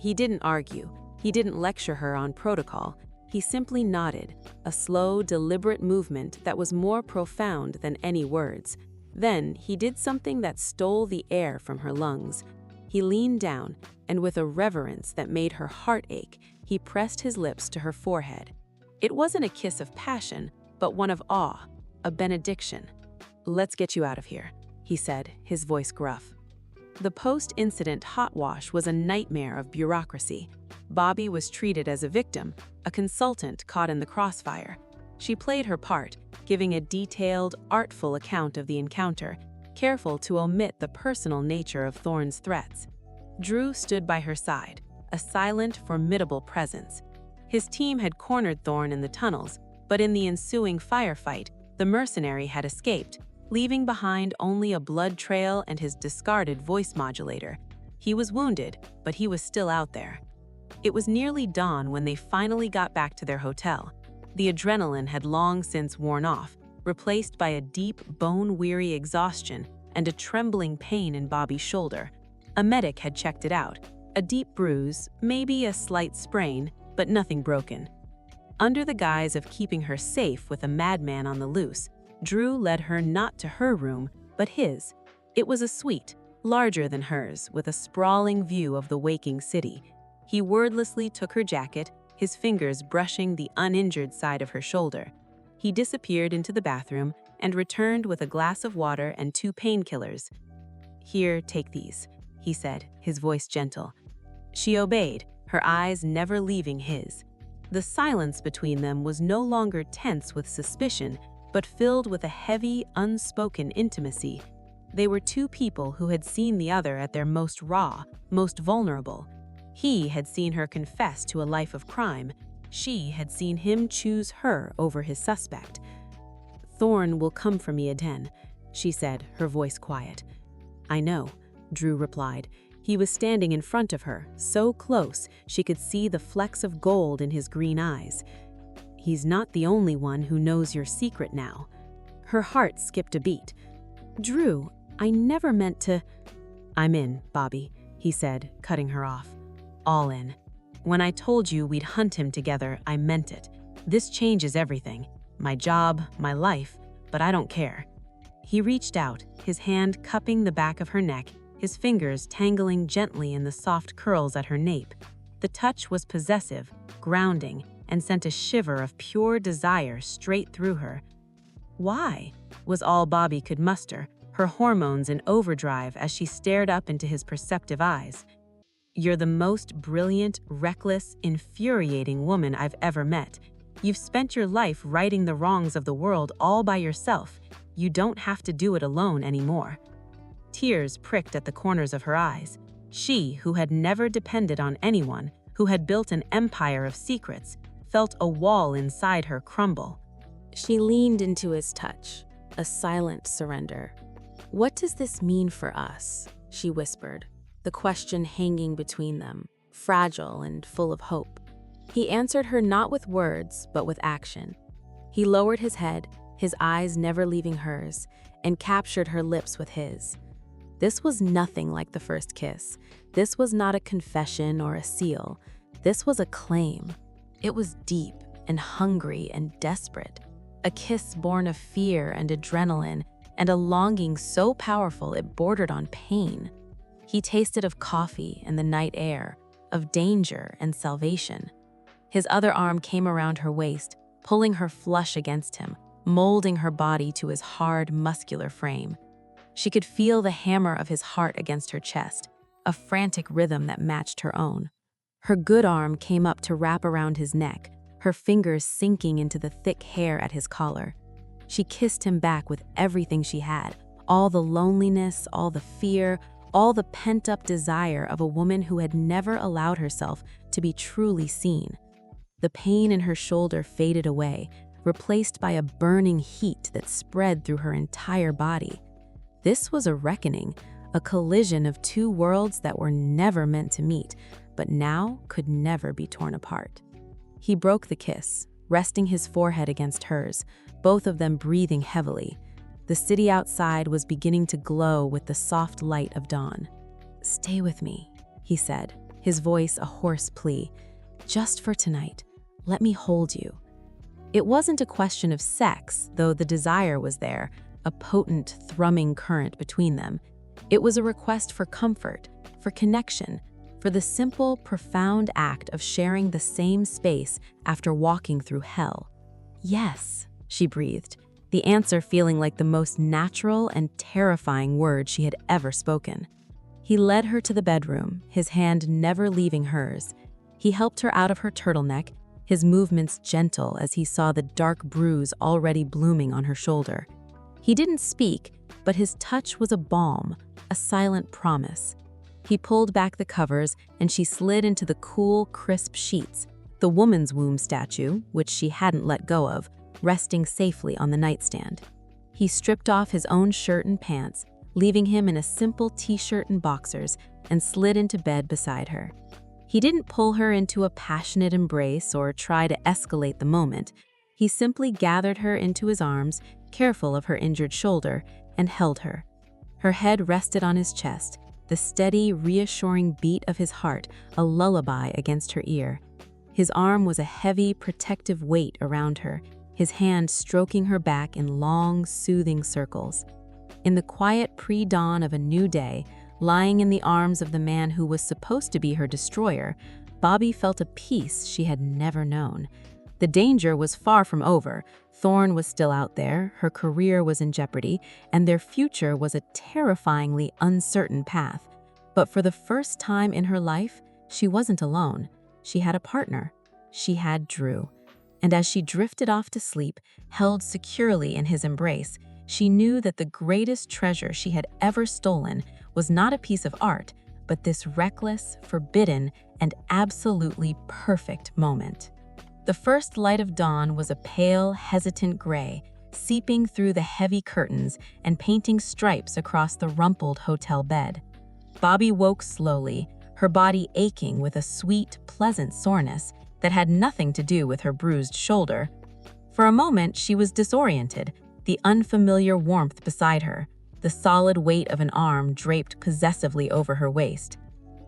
He didn't argue. He didn't lecture her on protocol. He simply nodded, a slow, deliberate movement that was more profound than any words. Then he did something that stole the air from her lungs. He leaned down, and with a reverence that made her heart ache, he pressed his lips to her forehead. It wasn't a kiss of passion, but one of awe, a benediction. "Let's get you out of here," he said, his voice gruff. The post-incident hot wash was a nightmare of bureaucracy. Bobbie was treated as a victim, a consultant caught in the crossfire. She played her part, giving a detailed, artful account of the encounter, careful to omit the personal nature of Thorne's threats. Drew stood by her side, a silent, formidable presence. His team had cornered Thorne in the tunnels, but in the ensuing firefight, the mercenary had escaped, leaving behind only a blood trail and his discarded voice modulator. He was wounded, but he was still out there. It was nearly dawn when they finally got back to their hotel. The adrenaline had long since worn off, replaced by a deep, bone-weary exhaustion and a trembling pain in Bobbie's shoulder. A medic had checked it out. A deep bruise, maybe a slight sprain, but nothing broken. Under the guise of keeping her safe with a madman on the loose, Drew led her not to her room, but his. It was a suite, larger than hers, with a sprawling view of the waking city. He wordlessly took her jacket, his fingers brushing the uninjured side of her shoulder. He disappeared into the bathroom and returned with a glass of water and 2 painkillers. "Here, take these," he said, his voice gentle. She obeyed, her eyes never leaving his. The silence between them was no longer tense with suspicion, but filled with a heavy, unspoken intimacy. They were 2 people who had seen the other at their most raw, most vulnerable. He had seen her confess to a life of crime. She had seen him choose her over his suspect. "Thorne will come for me again," she said, her voice quiet. "I know," Drew replied. He was standing in front of her, so close she could see the flecks of gold in his green eyes. "He's not the only one who knows your secret now." Her heart skipped a beat. "Drew, I never meant to—" "I'm in, Bobbie," he said, cutting her off. "All in. When I told you we'd hunt him together, I meant it. This changes everything. My job, my life, but I don't care." He reached out, his hand cupping the back of her neck, his fingers tangling gently in the soft curls at her nape. The touch was possessive, grounding, and sent a shiver of pure desire straight through her. "Why?" was all Bobbie could muster, her hormones in overdrive as she stared up into his perceptive eyes. "You're the most brilliant, reckless, infuriating woman I've ever met. You've spent your life righting the wrongs of the world all by yourself. You don't have to do it alone anymore." Tears pricked at the corners of her eyes. She, who had never depended on anyone, who had built an empire of secrets, felt a wall inside her crumble.
She leaned into his touch, a silent surrender. "What does this mean for us?" she whispered, the question hanging between them, fragile and full of hope. He answered her not with words, but with action. He lowered his head, his eyes never leaving hers, and captured her lips with his. This was nothing like the first kiss. This was not a confession or a seal. This was a claim. It was deep and hungry and desperate. A kiss born of fear and adrenaline, and a longing so powerful it bordered on pain. He tasted of coffee and the night air, of danger and salvation. His other arm came around her waist, pulling her flush against him, molding her body to his hard, muscular frame. She could feel the hammer of his heart against her chest, a frantic rhythm that matched her own. Her good arm came up to wrap around his neck, her fingers sinking into the thick hair at his collar. She kissed him back with everything she had, all the loneliness, all the fear, all the pent-up desire of a woman who had never allowed herself to be truly seen. The pain in her shoulder faded away, replaced by a burning heat that spread through her entire body. This was a reckoning, a collision of 2 worlds that were never meant to meet, but now could never be torn apart. He broke the kiss, resting his forehead against hers, both of them breathing heavily. The city outside was beginning to glow with the soft light of dawn. "Stay with me," he said, his voice a hoarse plea. "Just for tonight, let me hold you." It wasn't a question of sex, though the desire was there, a potent, thrumming current between them. It was a request for comfort, for connection, for the simple, profound act of sharing the same space after walking through hell. "Yes," she breathed, the answer feeling like the most natural and terrifying word she had ever spoken. He led her to the bedroom, his hand never leaving hers. He helped her out of her turtleneck, his movements gentle as he saw the dark bruise already blooming on her shoulder. He didn't speak, but his touch was a balm, a silent promise. He pulled back the covers and she slid into the cool, crisp sheets, the woman's womb statue, which she hadn't let go of, resting safely on the nightstand. He stripped off his own shirt and pants, leaving him in a simple t-shirt and boxers, and slid into bed beside her. He didn't pull her into a passionate embrace or try to escalate the moment. He simply gathered her into his arms, careful of her injured shoulder, and held her. Her head rested on his chest, the steady, reassuring beat of his heart a lullaby against her ear. His arm was a heavy, protective weight around her, his hand stroking her back in long, soothing circles. In the quiet pre-dawn of a new day, lying in the arms of the man who was supposed to be her destroyer, Bobbie felt a peace she had never known. The danger was far from over. Thorne was still out there, her career was in jeopardy, and their future was a terrifyingly uncertain path. But for the first time in her life, she wasn't alone. She had a partner. She had Drew. And as she drifted off to sleep, held securely in his embrace, she knew that the greatest treasure she had ever stolen was not a piece of art, but this reckless, forbidden, and absolutely perfect moment. The first light of dawn was a pale, hesitant gray, seeping through the heavy curtains and painting stripes across the rumpled hotel bed. Bobbie woke slowly, her body aching with a sweet, pleasant soreness that had nothing to do with her bruised shoulder. For a moment, she was disoriented, the unfamiliar warmth beside her, the solid weight of an arm draped possessively over her waist.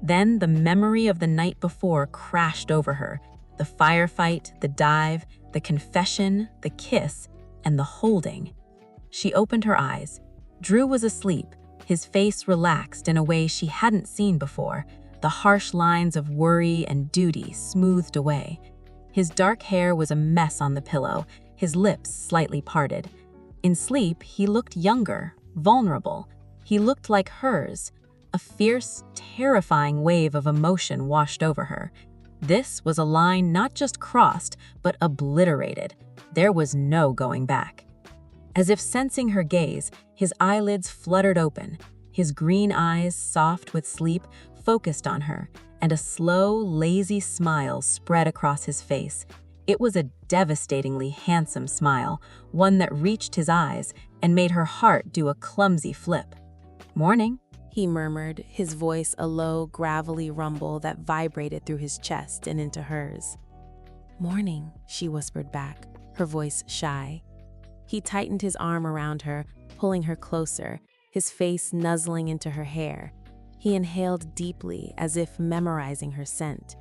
Then the memory of the night before crashed over her, the firefight, the dive, the confession, the kiss, and the holding. She opened her eyes. Drew was asleep, his face relaxed in a way she hadn't seen before, the harsh lines of worry and duty smoothed away. His dark hair was a mess on the pillow, his lips slightly parted. In sleep, he looked younger, vulnerable. He looked like hers. A fierce, terrifying wave of emotion washed over her. This was a line not just crossed, but obliterated. There was no going back. As if sensing her gaze, his eyelids fluttered open. His green eyes, soft with sleep, focused on her, and a slow, lazy smile spread across his face. It was a devastatingly handsome smile, one that reached his eyes and made her heart do a clumsy flip. "Morning,"
he murmured, his voice a low, gravelly rumble that vibrated through his chest and into hers. "Morning," she whispered back, her voice shy. He tightened his arm around her, pulling her closer, his face nuzzling into her hair. He inhaled deeply, as if memorizing her scent.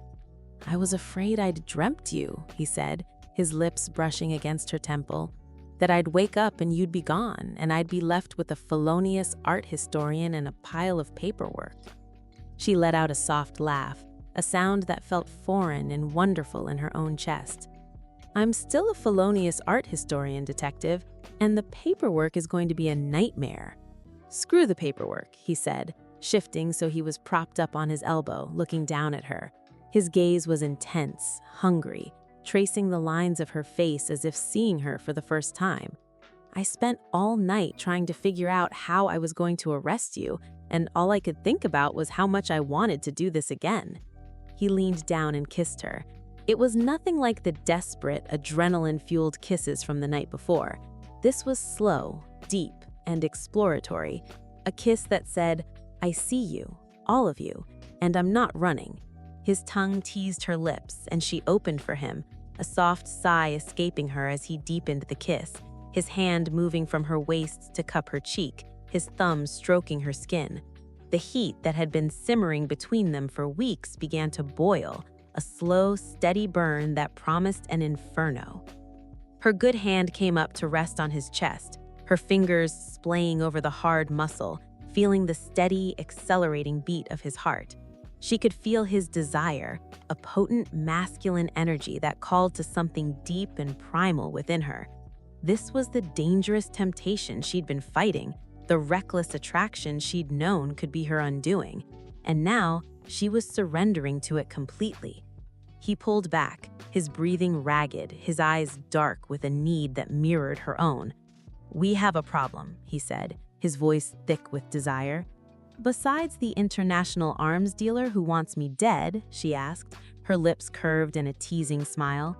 "I was afraid I'd dreamt you," he said, his lips brushing against her temple. "That I'd wake up and you'd be gone, and I'd be left with a felonious art historian and a pile of paperwork." She let out a soft laugh, a sound that felt foreign and wonderful in her own chest. "I'm still a felonious art historian, detective, and the paperwork is going to be a nightmare." "Screw the paperwork," he said, shifting so he was propped up on his elbow, looking down at her. His gaze was intense, hungry, tracing the lines of her face as if seeing her for the first time. "I spent all night trying to figure out how I was going to arrest you, and all I could think about was how much I wanted to do this again." He leaned down and kissed her. It was nothing like the desperate, adrenaline-fueled kisses from the night before. This was slow, deep, and exploratory, a kiss that said, "I see you, all of you, and I'm not running." His tongue teased her lips, and she opened for him, a soft sigh escaping her as he deepened the kiss, his hand moving from her waist to cup her cheek, his thumb stroking her skin.
The heat that had been simmering between them for weeks began to boil, a slow, steady burn that promised an inferno. Her good hand came up to rest on his chest, her fingers splaying over the hard muscle, feeling the steady, accelerating beat of his heart. She could feel his desire, a potent masculine energy that called to something deep and primal within her. This was the dangerous temptation she'd been fighting, the reckless attraction she'd known could be her undoing, and now she was surrendering to it completely. He pulled back, his breathing ragged, his eyes dark with a need that mirrored her own. "We have a problem," he said, his voice thick with desire. "Besides the international arms dealer who wants me dead?" she asked, her lips curved in a teasing smile.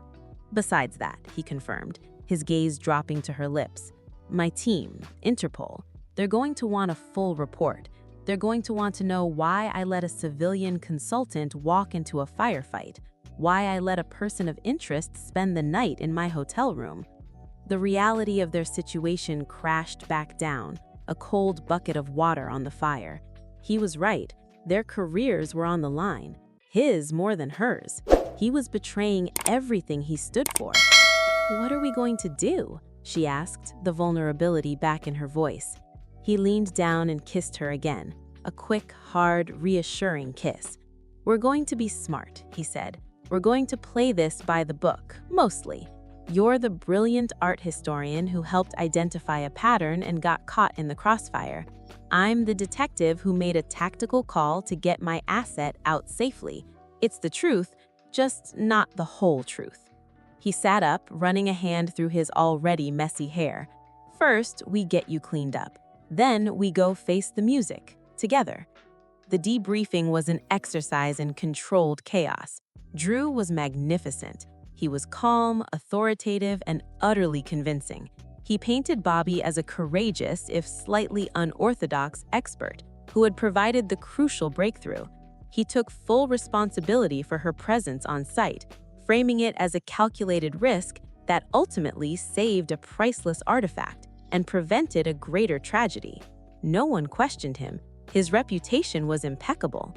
"Besides that," he confirmed, his gaze dropping to her lips. "My team, Interpol, they're going to want a full report. They're going to want to know why I let a civilian consultant walk into a firefight, why I let a person of interest spend the night in my hotel room." The reality of their situation crashed back down, a cold bucket of water on the fire. He was right. Their careers were on the line. His more than hers. He was betraying everything he stood for. "What are we going to do?" she asked, the vulnerability back in her voice. He leaned down and kissed her again, a quick, hard, reassuring kiss. "We're going to be smart," he said. "We're going to play this by the book, mostly. You're the brilliant art historian who helped identify a pattern and got caught in the crossfire. I'm the detective who made a tactical call to get my asset out safely. It's the truth, just not the whole truth." He sat up, running a hand through his already messy hair. "First, we get you cleaned up. Then we go face the music, together." The debriefing was an exercise in controlled chaos. Drew was magnificent. He was calm, authoritative, and utterly convincing. He painted Bobbie as a courageous, if slightly unorthodox, expert who had provided the crucial breakthrough. He took full responsibility for her presence on site, framing it as a calculated risk that ultimately saved a priceless artifact and prevented a greater tragedy. No one questioned him. His reputation was impeccable.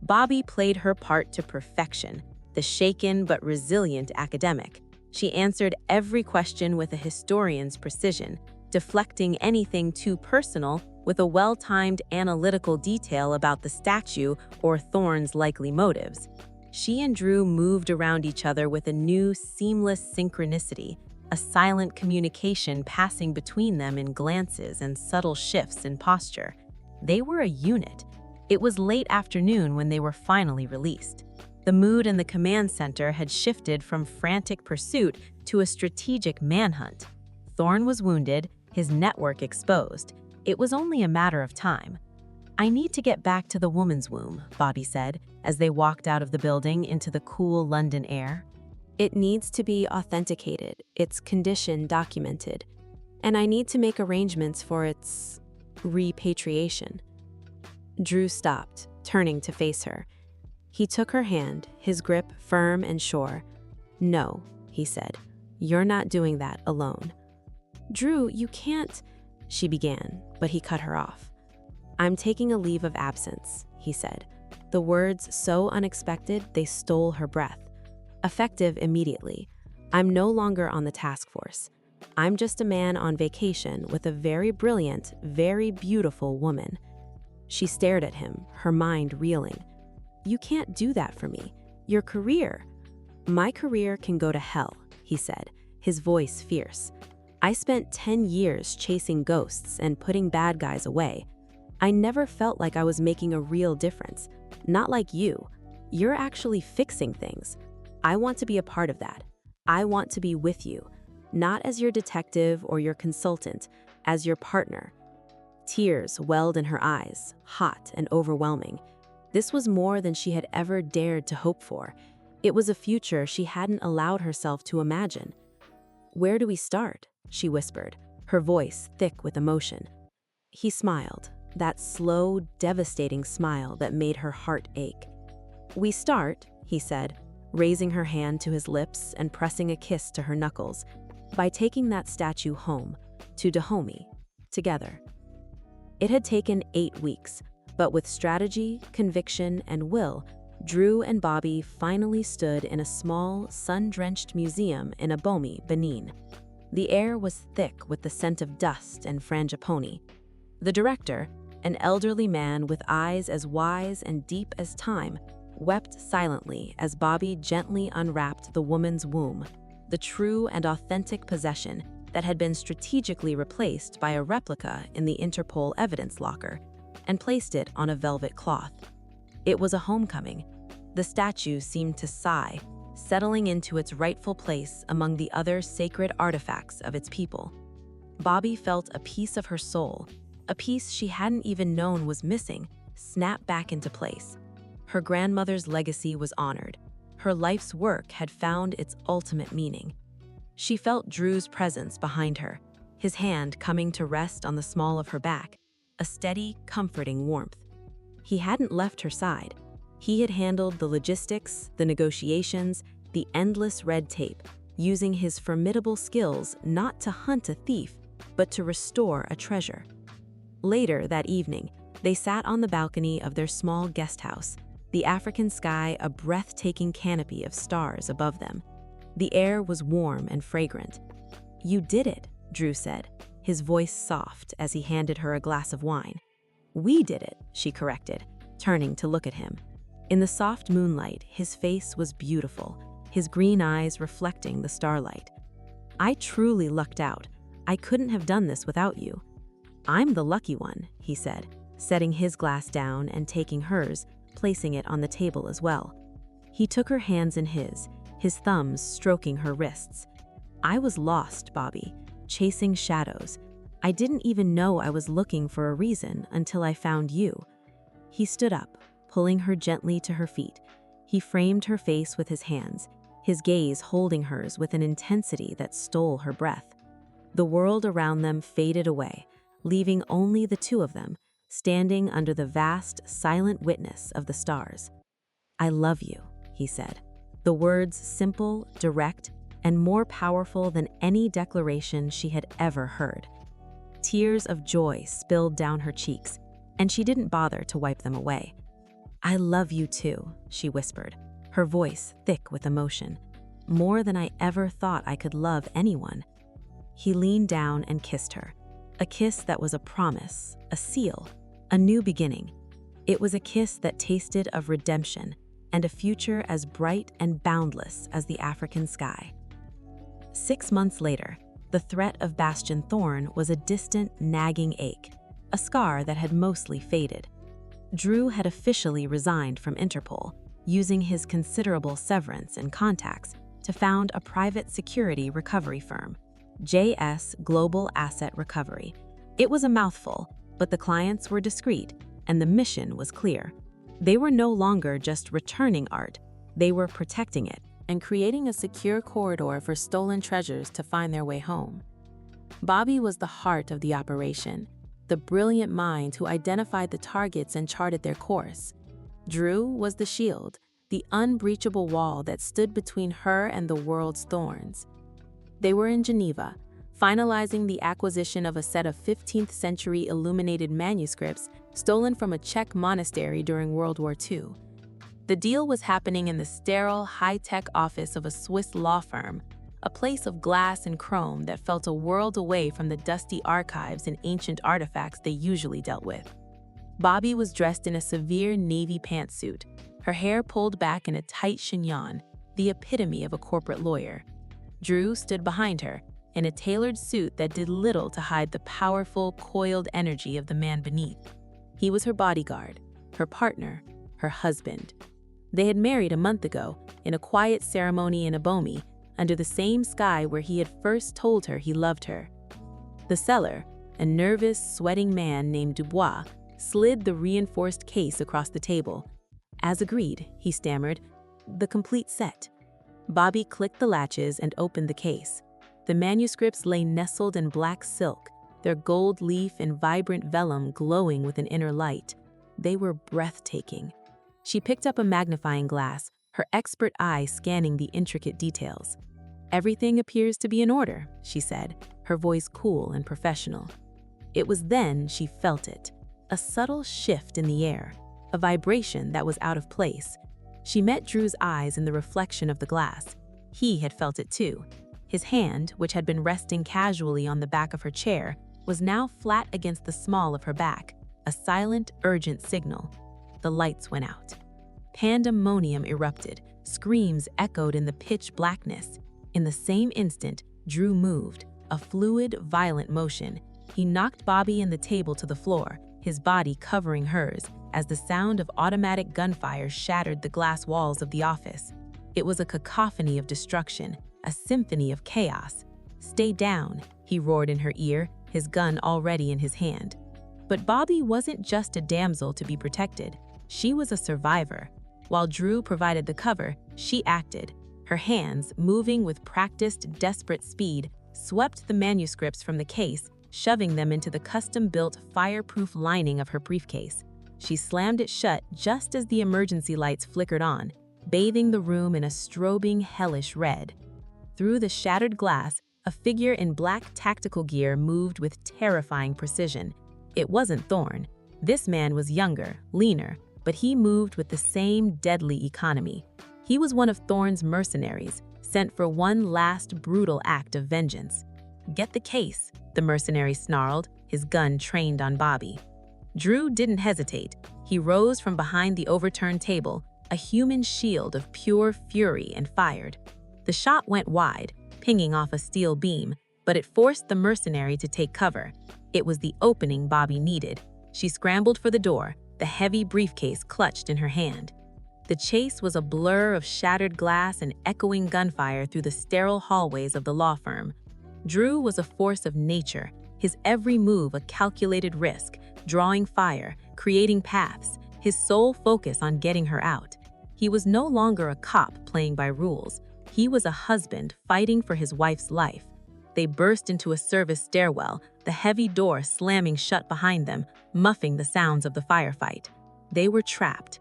Bobbie played her part to perfection, the shaken but resilient academic. She answered every question with a historian's precision, deflecting anything too personal with a well-timed analytical detail about the statue or Thorne's likely motives. She and Drew moved around each other with a new, seamless synchronicity, a silent communication passing between them in glances and subtle shifts in posture. They were a unit. It was late afternoon when they were finally released. The mood in the command center had shifted from frantic pursuit to a strategic manhunt. Thorne was wounded, his network exposed. It was only a matter of time. "I need to get back to the woman's womb," Bobbie said, as they walked out of the building into the cool London air.
"It needs to be authenticated, its condition documented, and I need to make arrangements for its repatriation." Drew stopped, turning to face her. He took her hand, his grip firm and sure. "No," he said, "you're not doing that alone." "Drew, you can't," she began, but he cut her off. "I'm taking a leave of absence," he said, the words so unexpected they stole her breath. "Effective immediately. I'm no longer on the task force. I'm just a man on vacation with a very brilliant, very beautiful woman." She stared at him, her mind reeling. "You can't do that for me. Your career." "My career can go to hell," he said, his voice fierce. "I spent 10 years chasing ghosts and putting bad guys away. I never felt like I was making a real difference. Not like you. You're actually fixing things. I want to be a part of that. I want to be with you, not as your detective or your consultant, as your partner." Tears welled in her eyes, hot and overwhelming. This was more than she had ever dared to hope for. It was a future she hadn't allowed herself to imagine. "Where do we start?" she whispered, her voice thick with emotion. He smiled, that slow, devastating smile that made her heart ache. "We start," he said, raising her hand to his lips and pressing a kiss to her knuckles, "by taking that statue home, to Dahomey, together." It had taken 8 weeks,
But with strategy, conviction, and will, Drew and Bobbie finally stood in a small, sun-drenched museum in Bobbie, Benin. The air was thick with the scent of dust and frangipani. The director, an elderly man with eyes as wise and deep as time, wept silently as Bobbie gently unwrapped the woman's womb, the true and authentic possession that had been strategically replaced by a replica in the Interpol evidence locker, and placed it on a velvet cloth. It was a homecoming. The statue seemed to sigh, settling into its rightful place among the other sacred artifacts of its people. Bobbie felt a piece of her soul, a piece she hadn't even known was missing, snap back into place. Her grandmother's legacy was honored. Her life's work had found its ultimate meaning. She felt Drew's presence behind her, his hand coming to rest on the small of her back, a steady, comforting warmth. He hadn't left her side. He had handled the logistics, the negotiations, the endless red tape, using his formidable skills not to hunt a thief, but to restore a treasure. Later that evening, they sat on the balcony of their small guest house, the African sky a breathtaking canopy of stars above them. The air was warm and fragrant. "You did it," Drew said, his voice soft as he handed her a glass of wine. "We did it," she corrected, turning to look at him. In the soft moonlight, his face was beautiful, his green eyes reflecting the starlight. "I truly lucked out. I couldn't have done this without you." "I'm the lucky one," he said, setting his glass down and taking hers, placing it on the table as well. He took her hands in his thumbs stroking her wrists. "I was lost, Bobbie, chasing shadows. I didn't even know I was looking for a reason until I found you." He stood up, pulling her gently to her feet. He framed her face with his hands, his gaze holding hers with an intensity that stole her breath. The world around them faded away, leaving only the two of them, standing under the vast, silent witness of the stars. "I love you," he said, the words simple, direct, and more powerful than any declaration she had ever heard. Tears of joy spilled down her cheeks, and she didn't bother to wipe them away. "I love you too," she whispered, her voice thick with emotion. "More than I ever thought I could love anyone." He leaned down and kissed her, a kiss that was a promise, a seal, a new beginning. It was a kiss that tasted of redemption and a future as bright and boundless as the African sky. 6 months later, the threat of Bastion Thorn was a distant, nagging ache, a scar that had mostly faded. Drew had officially resigned from Interpol, using his considerable severance and contacts to found a private security recovery firm, JS Global Asset Recovery. It was a mouthful, but the clients were discreet, and the mission was clear. They were no longer just returning art, they were protecting it and creating a secure corridor for stolen treasures to find their way home. Bobbie was the heart of the operation, the brilliant mind who identified the targets and charted their course. Drew was the shield, the unbreachable wall that stood between her and the world's thorns. They were in Geneva, finalizing the acquisition of a set of 15th century illuminated manuscripts stolen from a Czech monastery during World War II. The deal was happening in the sterile, high-tech office of a Swiss law firm, a place of glass and chrome that felt a world away from the dusty archives and ancient artifacts they usually dealt with. Bobbie was dressed in a severe navy pantsuit, her hair pulled back in a tight chignon, the epitome of a corporate lawyer. Drew stood behind her, in a tailored suit that did little to hide the powerful, coiled energy of the man beneath. He was her bodyguard, her partner, her husband. They had married a month ago, in a quiet ceremony in Bobbie, under the same sky where he had first told her he loved her. The seller, a nervous, sweating man named Dubois, slid the reinforced case across the table. "As agreed," he stammered, "the complete set." Bobbie clicked the latches and opened the case. The manuscripts lay nestled in black silk, their gold leaf and vibrant vellum glowing with an inner light. They were breathtaking. She picked up a magnifying glass, her expert eye scanning the intricate details. "Everything appears to be in order," she said, her voice cool and professional. It was then she felt it, a subtle shift in the air, a vibration that was out of place. She met Drew's eyes in the reflection of the glass. He had felt it too. His hand, which had been resting casually on the back of her chair, was now flat against the small of her back, a silent, urgent signal. The lights went out. Pandemonium erupted. Screams echoed in the pitch blackness. In the same instant, Drew moved, a fluid, violent motion. He knocked Bobbie and the table to the floor, his body covering hers, as the sound of automatic gunfire shattered the glass walls of the office. It was a cacophony of destruction, a symphony of chaos. "Stay down," he roared in her ear, his gun already in his hand. But Bobbie wasn't just a damsel to be protected. She was a survivor. While Drew provided the cover, she acted. Her hands, moving with practiced, desperate speed, swept the manuscripts from the case, shoving them into the custom-built, fireproof lining of her briefcase. She slammed it shut just as the emergency lights flickered on, bathing the room in a strobing, hellish red. Through the shattered glass, a figure in black tactical gear moved with terrifying precision. It wasn't Thorne. This man was younger, leaner, but he moved with the same deadly economy. He was one of Thorne's mercenaries, sent for one last brutal act of vengeance. "Get the case," the mercenary snarled, his gun trained on Bobbie. Drew didn't hesitate. He rose from behind the overturned table, a human shield of pure fury, and fired. The shot went wide, pinging off a steel beam, but it forced the mercenary to take cover. It was the opening Bobbie needed. She scrambled for the door, the heavy briefcase clutched in her hand. The chase was a blur of shattered glass and echoing gunfire through the sterile hallways of the law firm. Drew was a force of nature, his every move a calculated risk, drawing fire, creating paths, his sole focus on getting her out. He was no longer a cop playing by rules. He was a husband fighting for his wife's life. They burst into a service stairwell, the heavy door slamming shut behind them, muffing the sounds of the firefight. They were trapped.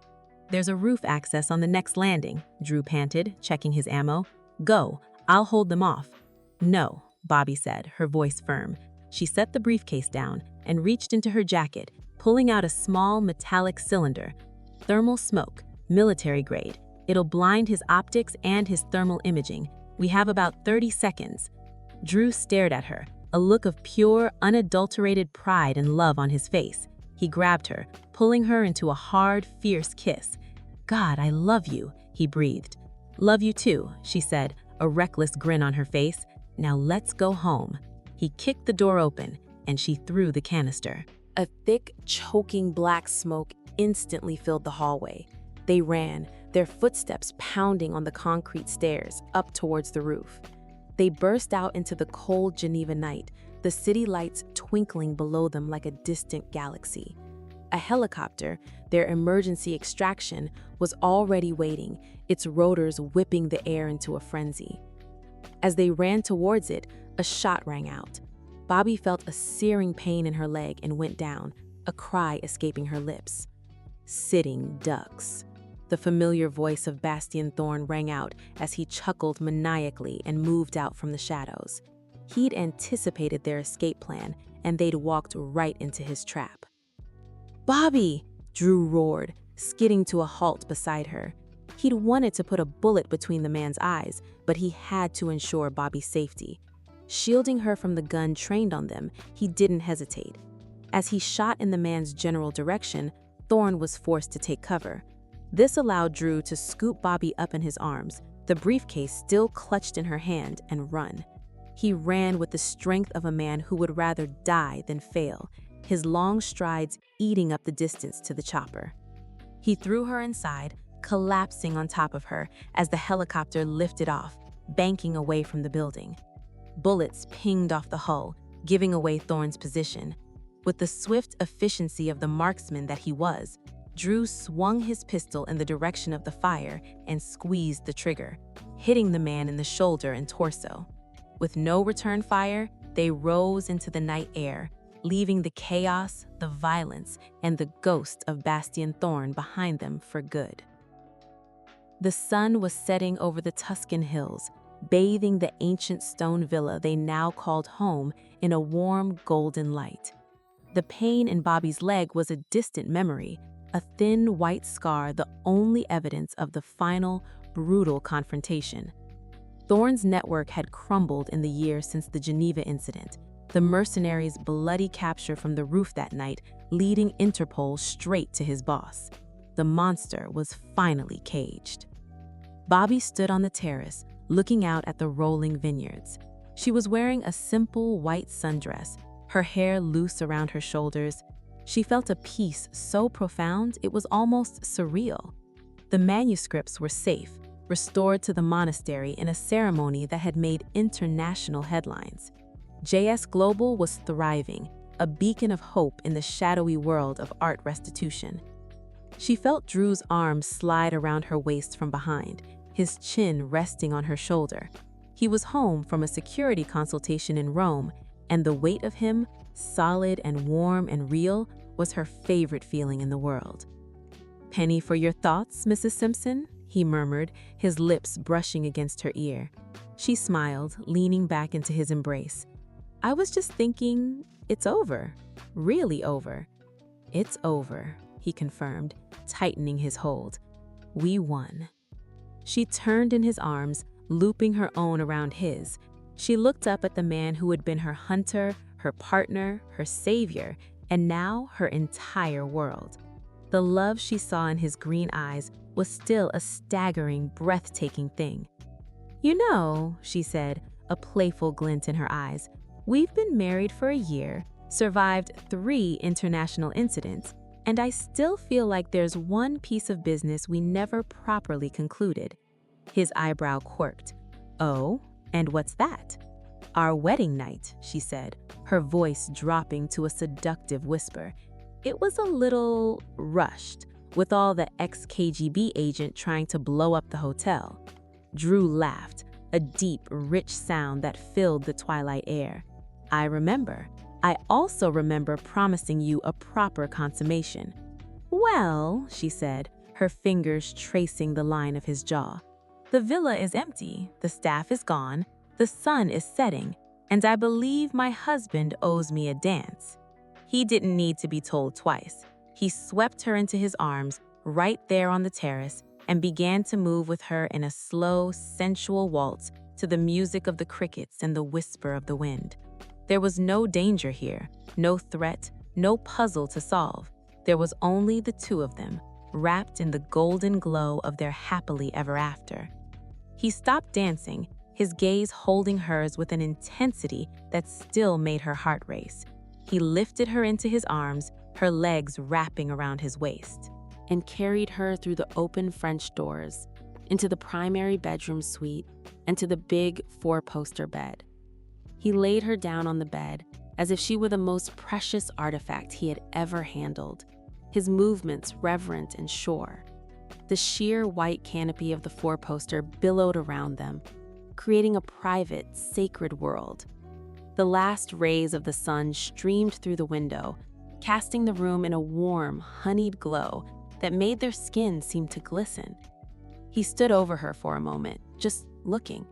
"There's a roof access on the next landing," Drew panted, checking his ammo. "Go, I'll hold them off." "No," Bobbie said, her voice firm. She set the briefcase down and reached into her jacket, pulling out a small metallic cylinder. "Thermal smoke, military grade. It'll blind his optics and his thermal imaging. We have about 30 seconds. Drew stared at her, a look of pure, unadulterated pride and love on his face. He grabbed her, pulling her into a hard, fierce kiss. "God, I love you," he breathed. "Love you too," she said, a reckless grin on her face. "Now let's go home." He kicked the door open, and she threw the canister. A thick, choking black smoke instantly filled the hallway. They ran, their footsteps pounding on the concrete stairs up towards the roof. They burst out into the cold Geneva night, the city lights twinkling below them like a distant galaxy. A helicopter, their emergency extraction, was already waiting, its rotors whipping the air into a frenzy. As they ran towards it, a shot rang out. Bobbie felt a searing pain in her leg and went down, a cry escaping her lips. "Sitting ducks." The familiar voice of Bastian Thorne rang out as he chuckled maniacally and moved out from the shadows. He'd anticipated their escape plan, and they'd walked right into his trap. "Bobbie!" Drew roared, skidding to a halt beside her. He'd wanted to put a bullet between the man's eyes, but he had to ensure Bobbie's safety. Shielding her from the gun trained on them, he didn't hesitate. As he shot in the man's general direction, Thorne was forced to take cover. This allowed Drew to scoop Bobbie up in his arms, the briefcase still clutched in her hand, and run. He ran with the strength of a man who would rather die than fail, his long strides eating up the distance to the chopper. He threw her inside, collapsing on top of her as the helicopter lifted off, banking away from the building. Bullets pinged off the hull, giving away Thorne's position. With the swift efficiency of the marksman that he was, Drew swung his pistol in the direction of the fire and squeezed the trigger, hitting the man in the shoulder and torso. With no return fire, they rose into the night air, leaving the chaos, the violence, and the ghost of Bastian Thorne behind them for good. The sun was setting over the Tuscan hills, bathing the ancient stone villa they now called home in a warm golden light.
The pain in Bobbie's leg was a distant memory, a thin white scar, the only evidence of the final, brutal confrontation. Thorne's network had crumbled in the years since the Geneva incident, the mercenaries' bloody capture from the roof that night, leading Interpol straight to his boss. The monster was finally caged. Bobbie stood on the terrace, looking out at the rolling vineyards. She was wearing a simple white sundress, her hair loose around her shoulders. She felt a peace so profound it was almost surreal. The manuscripts were safe, restored to the monastery in a ceremony that had made international headlines. JS Global was thriving, a beacon of hope in the shadowy world of art restitution. She felt Drew's arm slide around her waist from behind, his chin resting on her shoulder. He was home from a security consultation in Rome, and the weight of him, solid and warm and real, was her favorite feeling in the world. "Penny for your thoughts, Mrs. Simpson?" he murmured, his lips brushing against her ear. She smiled, leaning back into his embrace. "I was just thinking, it's over. Really over." "It's over," he confirmed, tightening his hold. "We won." She turned in his arms, looping her own around his. She looked up at the man who had been her hunter, her partner, her savior, and now her entire world. The love she saw in his green eyes was still a staggering, breathtaking thing. "You know," she said, a playful glint in her eyes, "we've been married for a year, survived 3 international incidents, and I still feel like there's one piece of business we never properly concluded." His eyebrow quirked. "Oh, and what's that?" "Our wedding night," she said, her voice dropping to a seductive whisper. "It was a little rushed, with all the ex-KGB agent trying to blow up the hotel." Drew laughed, a deep, rich sound that filled the twilight air. "I remember. I also remember promising you a proper consummation." "Well," she said, her fingers tracing the line of his jaw, "the villa is empty, the staff is gone, the sun is setting, and I believe my husband owes me a dance." He didn't need to be told twice. He swept her into his arms right there on the terrace and began to move with her in a slow, sensual waltz to the music of the crickets and the whisper of the wind. There was no danger here, no threat, no puzzle to solve. There was only the two of them, wrapped in the golden glow of their happily ever after. He stopped dancing, his gaze holding hers with an intensity that still made her heart race. He lifted her into his arms, her legs wrapping around his waist, and carried her through the open French doors, into the primary bedroom suite, and to the big 4-poster bed. He laid her down on the bed as if she were the most precious artifact he had ever handled, his movements reverent and sure. The sheer white canopy of the 4-poster billowed around them, creating a private, sacred world. The last rays of the sun streamed through the window, casting the room in a warm, honeyed glow that made their skin seem to glisten. He stood over her for a moment, just looking.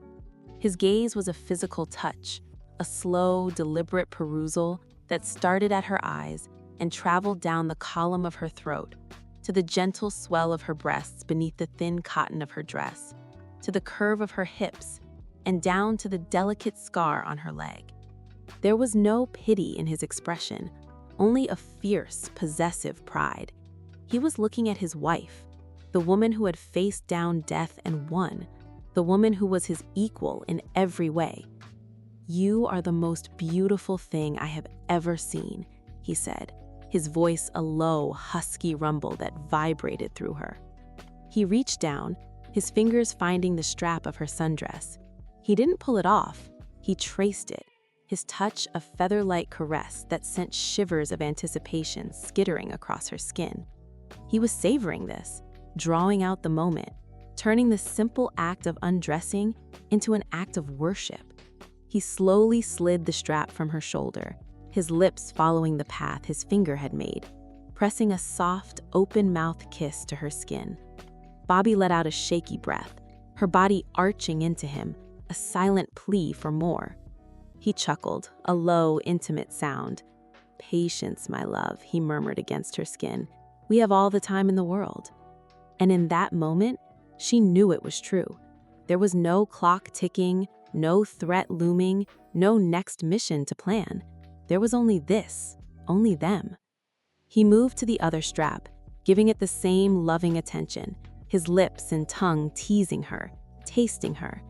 His gaze was a physical touch, a slow, deliberate perusal that started at her eyes and traveled down the column of her throat, to the gentle swell of her breasts beneath the thin cotton of her dress, to the curve of her hips, and down to the delicate scar on her leg. There was no pity in his expression, only a fierce, possessive pride. He was looking at his wife, the woman who had faced down death and won, the woman who was his equal in every way. "You are the most beautiful thing I have ever seen," he said, his voice a low, husky rumble that vibrated through her. He reached down, his fingers finding the strap of her sundress. He didn't pull it off, he traced it, his touch a feather-light caress that sent shivers of anticipation skittering across her skin. He was savoring this, drawing out the moment, turning the simple act of undressing into an act of worship. He slowly slid the strap from her shoulder, his lips following the path his finger had made, pressing a soft, open-mouthed kiss to her skin. Bobbie let out a shaky breath, her body arching into him, a silent plea for more. He chuckled, a low, intimate sound.
Patience, my love, he murmured against her skin. We have all the time in the world. And in that moment, she knew it was true. There was no clock ticking, no threat looming, no next mission to plan. There was only this, only them. He moved to the other strap, giving it the same loving attention, his lips and tongue teasing her, tasting her.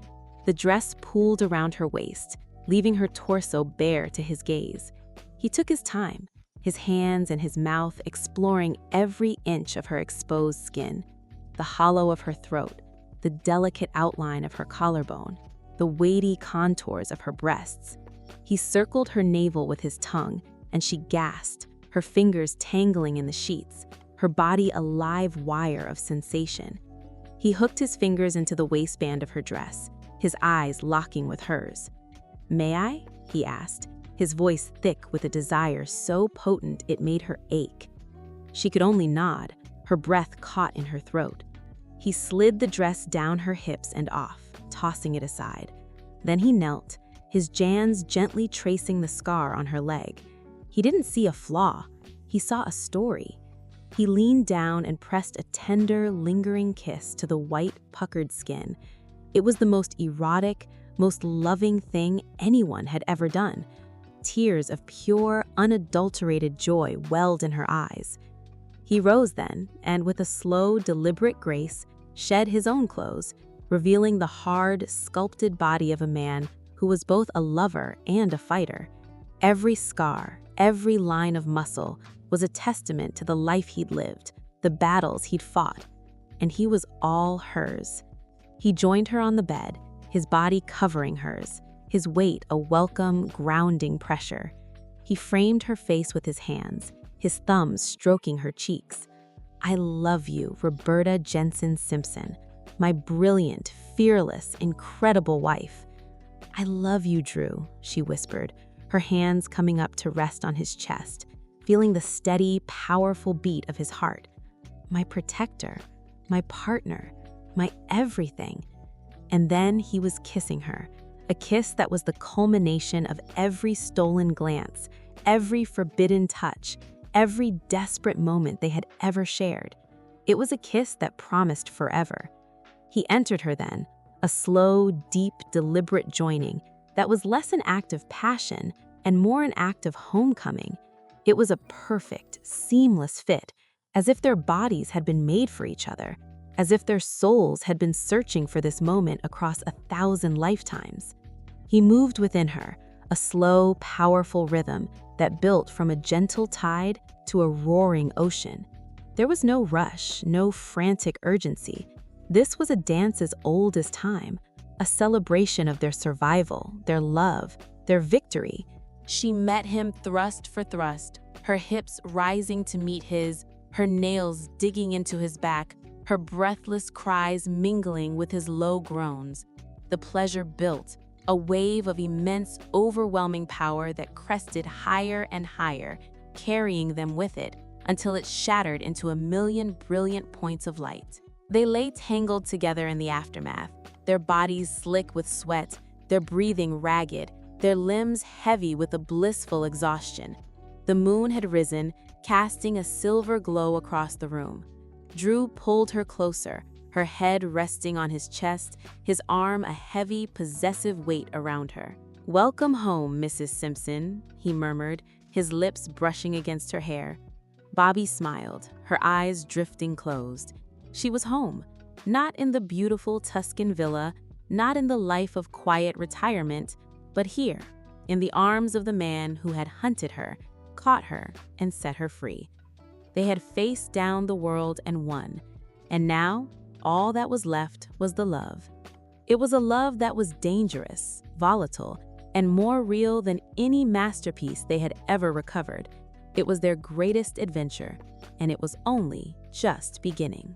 The dress pooled around her waist, leaving her torso bare to his gaze. He took his time, his hands and his mouth exploring every inch of her exposed skin, the hollow of her throat, the delicate outline of her collarbone, the weighty contours of her breasts. He circled her navel with his tongue, and she gasped, her fingers tangling in the sheets, her body a live wire of sensation. He hooked his fingers into the waistband of her dress, his eyes locking with hers. "May I?" he asked, his voice thick with a desire so potent it made her ache. She could only nod, her breath caught in her throat. He slid the dress down her hips and off, tossing it aside. Then he knelt, his hands gently tracing the scar on her leg. He didn't see a flaw, he saw a story. He leaned down and pressed a tender, lingering kiss to the white, puckered skin. It was the most erotic, most loving thing anyone had ever done. Tears of pure, unadulterated joy welled in her eyes. He rose then, and with a slow, deliberate grace, shed his own clothes, revealing the hard, sculpted body of a man who was both a lover and a fighter. Every scar, every line of muscle was a testament to the life he'd lived, the battles he'd fought, and he was all hers. He joined her on the bed, his body covering hers, his weight a welcome, grounding pressure. He framed her face with his hands, his thumbs stroking her cheeks. "I love you, Roberta Jensen Simpson, my brilliant, fearless, incredible wife." "I love you, Drew," she whispered, her hands coming up to rest on his chest, feeling the steady, powerful beat of his heart. "My protector, my partner, my everything." And then he was kissing her, a kiss that was the culmination of every stolen glance, every forbidden touch, every desperate moment they had ever shared. It was a kiss that promised forever. He entered her then, a slow, deep, deliberate joining that was less an act of passion and more an act of homecoming. It was a perfect, seamless fit, as if their bodies had been made for each other, as if their souls had been searching for this moment across 1,000 lifetimes. He moved within her, a slow, powerful rhythm that built from a gentle tide to a roaring ocean. There was no rush, no frantic urgency. This was a dance as old as time, a celebration of their survival, their love, their victory. She met him thrust for thrust, her hips rising to meet his, her nails digging into his back, her breathless cries mingling with his low groans. The pleasure built, a wave of immense, overwhelming power that crested higher and higher, carrying them with it, until it shattered into a million brilliant points of light. They lay tangled together in the aftermath, their bodies slick with sweat, their breathing ragged, their limbs heavy with a blissful exhaustion. The moon had risen, casting a silver glow across the room. Drew pulled her closer, her head resting on his chest, his arm a heavy, possessive weight around her. "Welcome home, Mrs. Simpson," he murmured, his lips brushing against her hair. Bobbie smiled, her eyes drifting closed. She was home, not in the beautiful Tuscan villa, not in the life of quiet retirement, but here, in the arms of the man who had hunted her, caught her, and set her free. They had faced down the world and won, and now all that was left was the love. It was a love that was dangerous, volatile, and more real than any masterpiece they had ever recovered. It was their greatest adventure, and it was only just beginning.